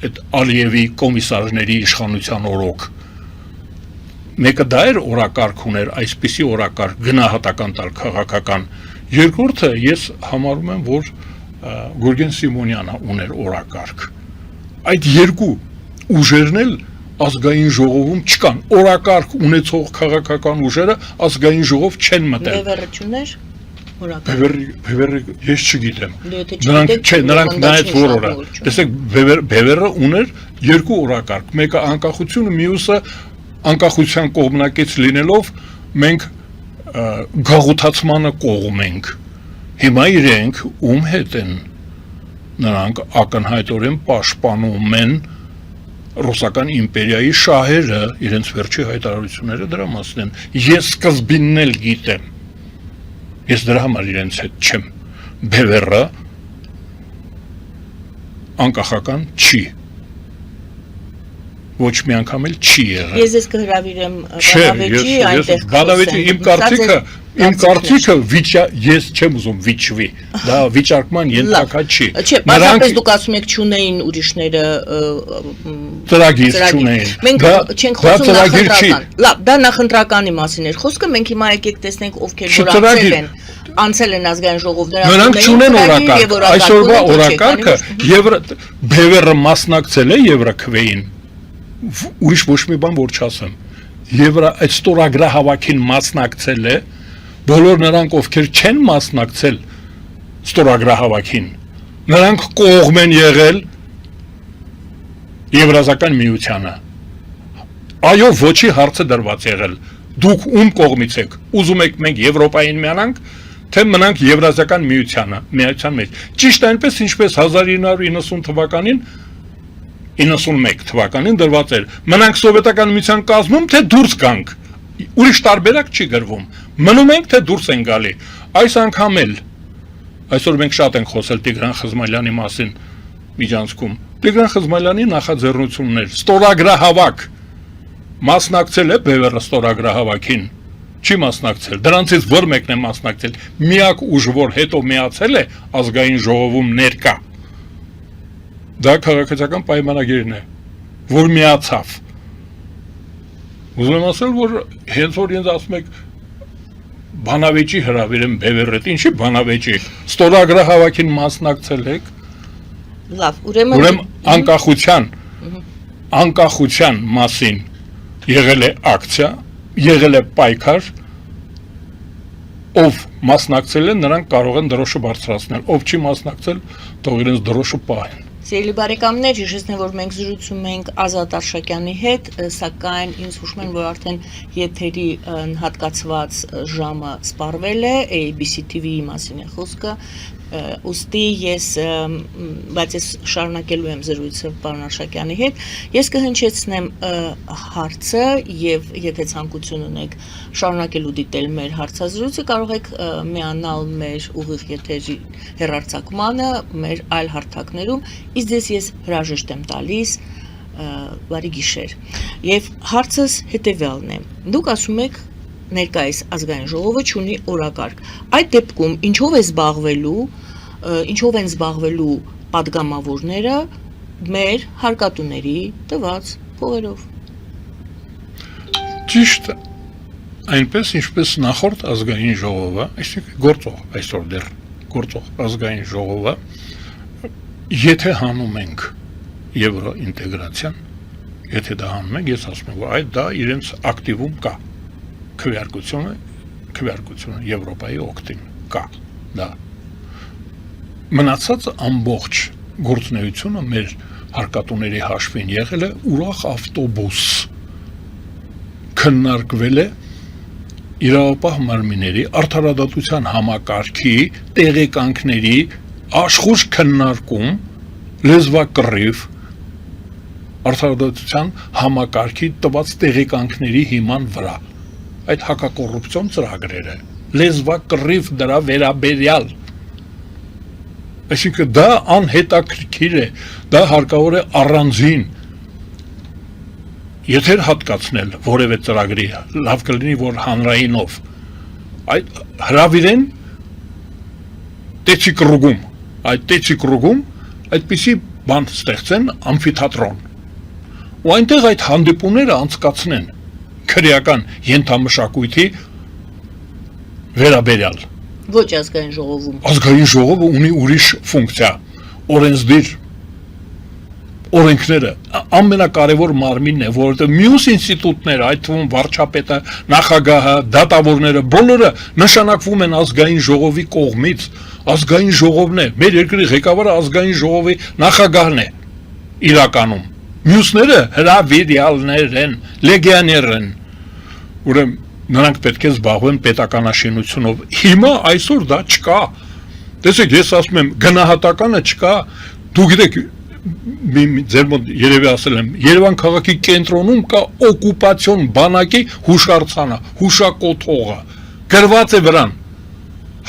այդ Ալիևի կոմիսարների իշխանության օրոք։ Մեկը դա էր օրակարգ ուներ, այսպիսի օրակարգ գնահատական տալ քաղաքական։ Երկրորդը ես համարում եմ, որ Գուրգեն Սիմոնյանը ուներ օրակարգ։ Այդ երկու ուժերն էլ ազգային ժողովում չկան։ Օրակարգ ունեցող քաղաքական ուժերը ազգային ժողով չեն մտել։ Բևեռություններ, Բևերը ես չգիտեմ։ Նրանք նրանք նայեց որորը։ Տեսեք, Բևերը ուներ երկու օրակարգ, մեկը անկախությունը, մյուսը անկախության կողմնակից լինելով մենք գաղութացմանը կողմ ենք։ Հիմա իրենք ում հետ են, նրանք ակնհայտորեն պաշտպանում են ռուսական իմպերիայի շահերը, իրենց վերջի հայտարարությունները դրա մասին են։ Ես սկզբինն էլ գիտեմ։ Ես դրա համար իրենց հետ չեմ։ Բևերը անկախական չի։ Ոչ մի անգամ էլ չի եղել։ Ես ես կհրավիրեմ Բանավեճի այնտեղ։ Բանավեճի իմ կարծիքը ես չեմ ուզում վիճվի։ Դա վիճարկման ենթակա չի։ Չէ, բացապես դուք ասում եք չունեին ուրիշները ծրագիր չունեին։ Մենք չենք խոսում նախընտրական։ Լավ, դա նախընտրականի մասին էր խոսքը, մենք հիմա եկեք տեսնենք ովքեր որ ակցել են անցել են ազգային ժողով, նրանք չունեն օրակարգ, այսօրվա օրակարգը Բևերը մասնակցել է Եվրաքվեին, ուրիշ ոչ մի բան որ չասեմ, այդ ստորագրահավաքին մասնակցել է, բոլոր նրանք ովքեր չեն մասնակցել ստորագրահավաքին, նրանք կողմ են եղել Եվրազական միությանը, այո ոչի հարցը դրված եղել, դուք ում կողմից եք, ուզում եք մենք Եվրոպային միանանք, թե մնանք Եվրազական միության մեջ, ճիշտ այնպես ինչպես 1990 թվականին 91 թվականին դրված էր, մնանք սովետական միության կազմում, թե դուրս գանք, ուրիշ տարբերակ չի գրվում, մնում ենք, թե դուրս են գալի, այս անգամ էլ, այսօր մենք շատ ենք խոսել Տիգրան Խզմալյանի մասին միջանցքում, Տիգրան Խզմալյանի նախաձեռնություններ, ստորագրահավաք, մասնակցել է Բևերը ստորագրահավաքին, չի մասնակցել, դրանցից որ մեկն է մասնակցել, միակ ուժ որ հետո միացել է ազգային ժողովում ներկա, դա քաղաքացիական պայմանագիրն է, որ միացավ, ուզում եմ ասել, որ հենց որ ինձ ասում եք բանավեճի հրավիրեմ Բևերետ, ինչի բանավեճի, ստորագրահավաքին մասնակցել եք, լավ, ուրեմն անկախության մասին եղել է ակցիա, եղել է պայքար, ով մասնակցել է, նրանք կարող են դրոշը բարձրացնել, ով չի մասնակցել, թող իրենց դրոշը պահեն։ Սիրելի բարեկամներ, հիշեցնեմ, որ մենք զրուցում ենք Ազատ Արշակյանի հետ, սակայն ինձ հուշում են, որ արդեն եթերի հատկացված ժամը սպառվել է, ABC TV-ի մասին է խոսքը, ուստի բայց ես շարունակելու եմ զրույցը պարոն Արշակյանի հետ, ես կհնչեցնեմ հարցը եւ եթե ցանկություն ունեք շարունակելու դիտել մեր հարցազրույցը, կարող եք միանալ մեր ուղիղ եթերի հեռարձակմանը, մեր այլ հարթակներում, իսկ դες ես հրաժեշտ եմ տալիս բարի գիշեր։ Եվ հարցս հետեւյալն է. Դուք ասում եք ներկայիս ազգային ժողովը չունի օրակարգ։ Այդ դեպքում ինչով են զբաղվելու падգամավորները մեր հարկատուների տված փողերով։ Ճիշտ այնպես ինչպես նախորդ ազգային ժողովը, այսինքն գործող այսօր դեռ գործող ազգային ժողովը, եթե հանում ենք եվրոինտեգրացիան, եթե դա հանում ենք, ես ասում եմ, որ այդ դա իրենց ակտիվում կա։ Քվեարկությունը Եվրոպայի օգտին կա, դա մնացած ամբողջ գործունեությունը մեր հարկատուների հաշվին եղել է ուրախ ավտոբուս, քննարկվել է իրավապահ մարմինների արդարադատության համակարգի տեղեկանքների աշխուժ քննարկում լեզվակռիվ արդարադատության համակարգի տված տեղեկանքների հիման վրա այդ հակակոռուպցիոն ծրագրերը, լեզվակռիվ դրա վերաբերյալ, այսինքն դա անհետաքրքիր է, դա հարկավոր է առանձին եթեր հատկացնել որևէ ծրագրի, լավ կլինի, որ հանրայինով, այդ հրավիրեն տեցիկռուգում, այդ տեցիկռուգում այդպիսի բան ստեղծեն ամֆիթատրոն, ու այնտեղ այդ հանդիպումները անցկացնեն քրեական ենթամշակույթի վերաբերյալ։ Ոչ ազգային ժողովում։ Ազգային ժողովը ունի ուրիշ ֆունկցիա, օրենսդիր օրենքները ամենակարևոր մարմինն է, որովհետև մյուս ինստիտուտները, այդ թվում վարչապետը, նախագահը, դատավորները, բոլորը նշանակվում են ազգային ժողովի կողմից, ազգային ժողովն է, մեր երկրի ղեկավարը ազգային ժողովի նախագահն է իրականում, մյուսները հրավիրյալներ են, լեգիոներ են, ուրեմն նրանք պետք է զբաղվեն պետականաշինությունով, հիմա այսօր դա չկա, տեսեք ես ասում եմ գնահատականը չկա, դու գիտեք ձեր մոտ երևի ասել եմ, Երևան քաղաքի կենտրոնում կա օկուպացիոն բանակի հուշարձանը, հուշակոթողը, գրված է վրան,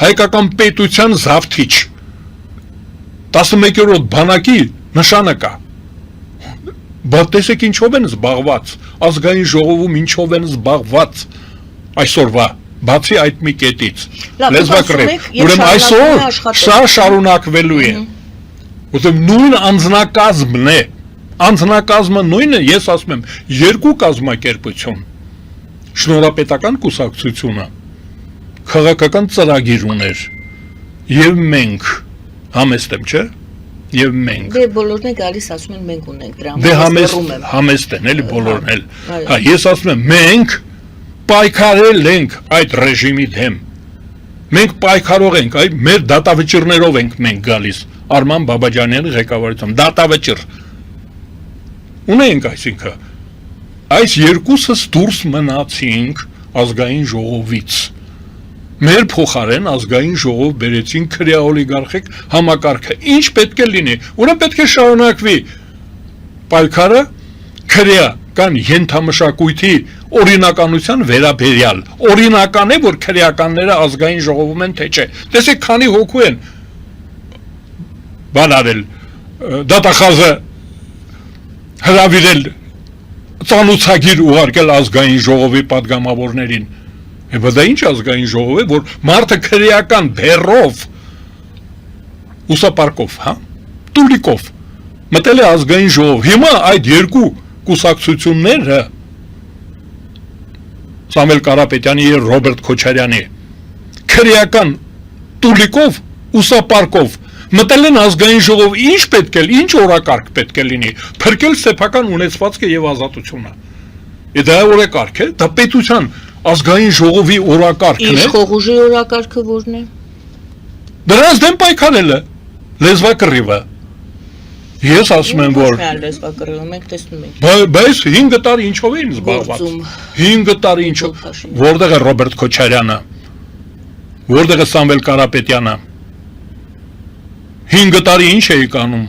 հայկական պետության զավթիչ, 11-րդ բանակի նշանը կա, բայց տեսեք ինչով են զբաղված, ազգային ժողովում ինչով են զբաղված այսօրվա, բացի այդ մի կետից, լեզվակռիվ, ուրեմն այսօր սա շարունակվելու է, որտեղ նույն անձնակազմն է, անձնակազմը նույնը, ես ասում եմ, երկու կազմակերպություն, շնորհապետական կուսակցությունը, քաղաքական ծրագիր ուներ։ Եվ մենք համեստ եմ, չէ՞։ Եվ մենք։ Դե բոլորն են գալիս ասում են մենք ունենք դրա Դե համար համեստ են, էլի բոլորն էլ։ այո։ Հա, ես ասում եմ, մենք պայքարել ենք այդ ռեժիմի դեմ։ Մենք պայքարող ենք, այ մեր դատավճիռներով ենք մենք գալիս Արման Բաբաջանյանի ղեկավարությամբ, դատավճիռ։ Ունենք այսինքն այս երկուսս դուրս մնացինք ազգային ժողովից։ Մեր փոխարեն ազգային ժողով բերեցին քրեա օլիգարխիկ համակարգը։ Ինչ պետք է լինի։ Ուրեմն պետք է շարունակվի պայքարը քրեական ենթամշակույթի օրինականության վերաբերյալ։ Օրինական է, որ քրեականները ազգային ժողովում են, թե չէ։ Տեսեք, քանի հոգու են բանարել դատախազը հրավիրել ծանուցագիր ուղարկել ազգային ժողովի պատգամավորներին։ Բայց դա ինչ ազգային ժողով է, որ մարդը քրեական բեռով ուսապարկով, հա, տուլիկով մտել է ազգային ժողով։ Հիմա այդ երկու կուսակցությունները Սամվել Կարապետյանի եւ Ռոբերտ Քոչարյանի քրեական տուլիկով ուսապարկով մտել են ազգային ժողով, ինչ պետք է, ինչ օրակարգ պետք է լինի, փրկել սեփական ունեցվածքը եւ ազատությունը։ Դա օրակարգ է, դա պետության ազգային ժողովի օրակարգն է։ Իշխող ուժի օրակարգը որն է։ Դրանց դեմ պայքարելը, լեզվակռիվը։ Ես ասում եմ, որ լեզվակռիվը մենք տեսնում ենք։ բայց 5 տարի ինչով էին զբաղված։ 5 տարի ինչով, որտեղ է Ռոբերտ Քոչարյանը, որտեղ է Սամվել Կարապետյանը։ 5 տարի ինչ էի կանում։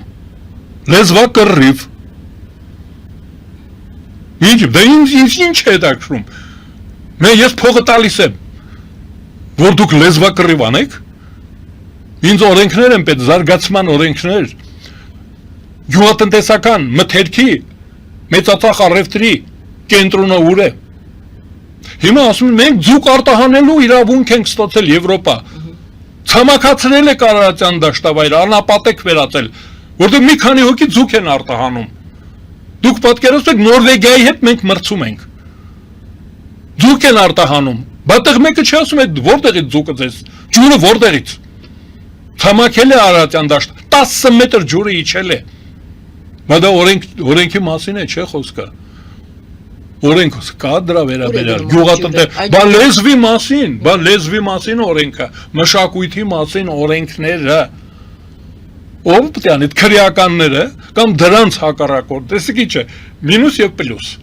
Լեզվակռիվ։ Ինչ է դակրում։ Ես փողը տալիս եմ, որ դուք լեզվակռիվ անեք։ Ինձ օրենքներ են պետք, զարգացման օրենքներ, գյուղատնտեսական մթերքի, մեծածախ առևտրի կենտրոնը ուր է։ Հիմա ասում են, մենք ձուկ արտահանելու իրավունք ենք ստացել Եվրոպա։ Ցամաքացրել է Կարարատյան դաշտավայրը, անապատեք վերածել, որտեղ մի քանի հոգի ձուկ են արտահանում։ Դուք պատկերացրեք Նորվեգիայի հետ մենք մրցում ենք։ Ձուկ են արտահանում, բայց մեկը չի ասում է որտեղից ձուկը ձեզ, ջուրը որտեղից։ Ցամաքել է Արարատյան դաշտ, 10 մետր ջուրը իջել է։ Բայց դա օրենքի մասին է, չէ՞ խոսքը։ Օրենքը կա դրա վերաբերյալ, բա լեզվի մասին օրենքը, մշակույթի մասին օրենքները։ Ով պետք է անի քրեականները կամ դրանց հակառակորդ, տեսեք ինչ է, մինուս եւ պլյուս։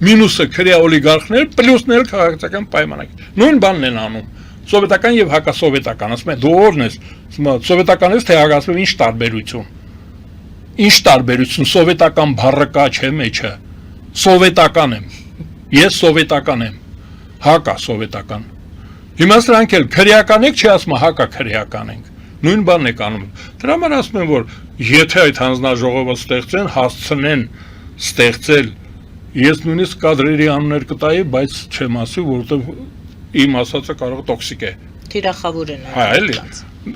Մինուսը քրեա օլիգարխներ, պլյուսներ քաղաքական պայմանագիր։ Նույն բանն են անում։ Սովետական եւ հակասովետական, ասում են դու ո՞րն ես։ Սովետականից թե հակասում ինչ տարբերություն։ Ինչ տարբերություն, սովետական բառը կա չէ մեջը։ Սովետական եմ։ Ես սովետական եմ։ Հակա սովետական։ Հիմա սրանք էլ քրեական եք, չի ասում հակա քրեական ենք։ Նույն բանն եք անում։ Դրա համար ասում եմ, որ եթե այդ հանձնաժողովը ստեղծեն, հասցնեն ստեղծել, ես նույնիսկ կադրերի անուններ կտայի, բայց չեմ ասի, որովհետև իմ ասածը կարող տոքսիկ է։ Թիրախավոր են։ Հա, էլի։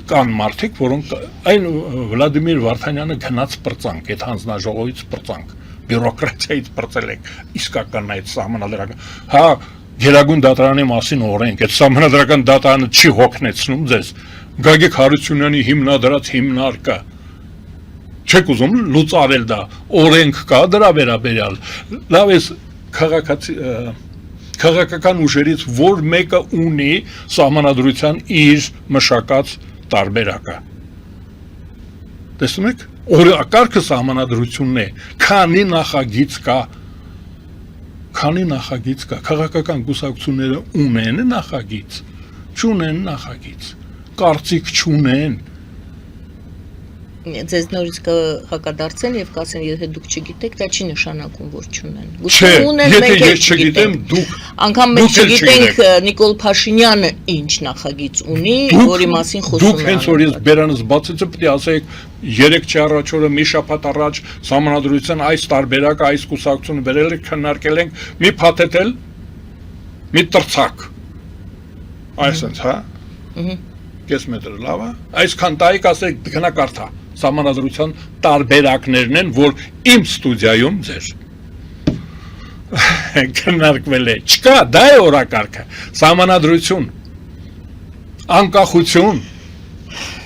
Կան մարդիկ, որոնք այն Վլադիմիր Վարդանյանը գնաց պրծանք, այդ հանձնաժողովից պրծանք, բյուրոկրատիայից պրծել ենք, իսկական այդ սահմանադրական։ Հա, Գերագույն դատարանի մասին օրենք, այդ սահմանադրական դատարանը չի հոգնեցնում ձեզ։ Գագիկ Հարությունյանի հիմնադրած հիմնարկը չեք ուզում լուծարել դա, օրենք կա դրա վերաբերյալ։ Լավ է քաղաքական ուժերից որ մեկը ունի սահմանադրության իր մշակած տարբերակը։ Տեսնում եք, օրակարգը սահմանադրությունն է, քանի նախագիծ կա, քաղաքական կուսակցությունները ունեն նախագիծ, չունեն նախագիծ, կարծիք չունեն։ Ձեզ նորից կհակադարձեն եւ կասեն, եթե դուք չգիտեք, դա չի նշանակում, որ չունեն։ Չէ, եթե ես չգիտեմ, դուք անգամ մենք չգիտենք Նիկոլ Փաշինյանը ինչ նախագիծ ունի, որի մասին խոսում Դուք հենց որ ես բերանս բացեցի, պետք է ասեք 3 առ օրը մի շաբաթ առաջ սահմանադրության այս տարբերակը, այս կուսակցությունը վերել եք, քննարկել ենք, մի փաթեթել, մի տրցակ։ Այսպես, հա։ Կես մետր լավ է։ Այսքան տայք ասեք գնա կարդա։ Սահմանադրության տարբերակներն են, որ իմ ստուդիայում ձեր քննարկվել է։ Չկա, դա է օրակարգը։ Սահմանադրություն։ անկախություն,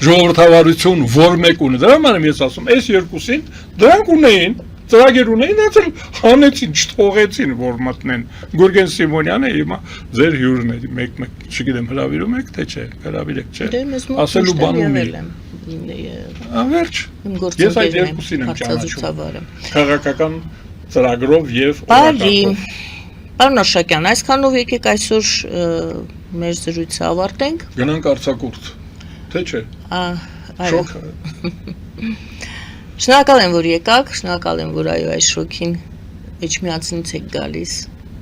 ժողովրդավարություն, որ մեկ ունի։ Դրա համար եմ ես ասում, այս երկուսին դրանք ունեին, ծրագիր ունեին, դա հանեցին, չթողեցին, որ մտնեն։ Գուրգեն Սիմոնյանը հիմա ձեր հյուրն է, մեկ, չգիտեմ, հրավիրում եք, թե չէ, հրավիրեք, չէ։ Դե մեզ մոտ Ասելու բան ունի։ Ավերջ։ Ես այդ երկուսին եմ ճանաչում։ Քաղաքական ծրագրով եւ Բարի։ Պարոն Աշակյան, այսքանով եկեք այսօր մեր զրույցը ավարտենք։ Գնանք արձակուրդ, թե չէ։ Այո։ Շնորհակալ եմ, որ եկաք, շնորհակալ եմ, որ այո այս շոքին Էջմիածնից եք գալիս։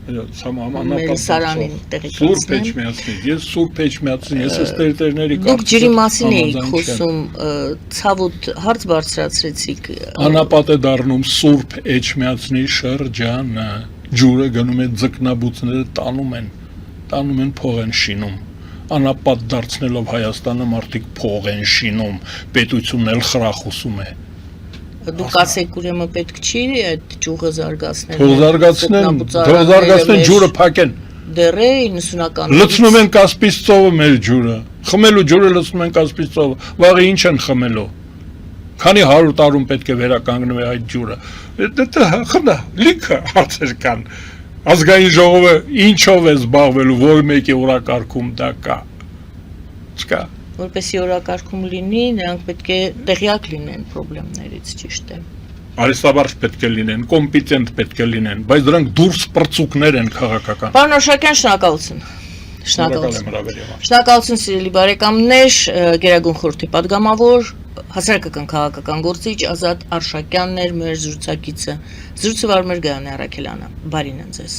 Մեր սարանին տեղեկացնեմ։ Սուրբ Էջմիածնից, ես Սուրբ Էջմիածնից, ես այս տերտերների Դուք ջրի մասին էիք խոսում, ցավոտ հարց բարձրացրեցիք։ Անապատ է դառնում Սուրբ Էջմիածնի շրջանը, ջուրը գնում է ձկնաբուծները տանում են փող են շինում։ Անապատ դարձնելով Հայաստանը մարդիկ փող են շինում, պետությունն էլ խրախուսում է։ Դուք ասեք ուրեմն պետք չի այդ ջուղը զարգացնել։ Թող զարգացնեն ջուրը փակեն։ Դեռ է 90-ականներից Լցնում են Կասպից ծովը մեր ջուրը։ Խմելու ջուրը լցնում են Կասպից ծովը։ Վաղը ինչ են խմելու։ Քանի 100 տարում պետք է վերականգնվի այդ ջուրը։ Դա խնդա, լիքը հարցեր կան։ Ազգային ժողովը ինչով է զբաղվելու, որ մեկի օրակարգում դա կա։ Չկա։ Որպեսզի օրակարգում լինի, նրանք պետք է տեղյակ լինեն խնդիրներից, ճիշտ է։ Արիստաբարժ պետք է լինեն, կոմպետենտ պետք է լինեն, բայց դրանք դուրս պրծուկներ են քաղաքական։ Պարոն Աշակյան, շնորհակալություն։ Շնորհակալություն սիրելի բարեկամներ, Գերագույն խորհրդի падգամավոր, հասարակական քաղաքական գործիչ Ազատ Արշակյանն էր մեր զրուցակիցը։ Զրույցը վարում էր Գայանե Առաքելյանը։ Բարին ձեզ։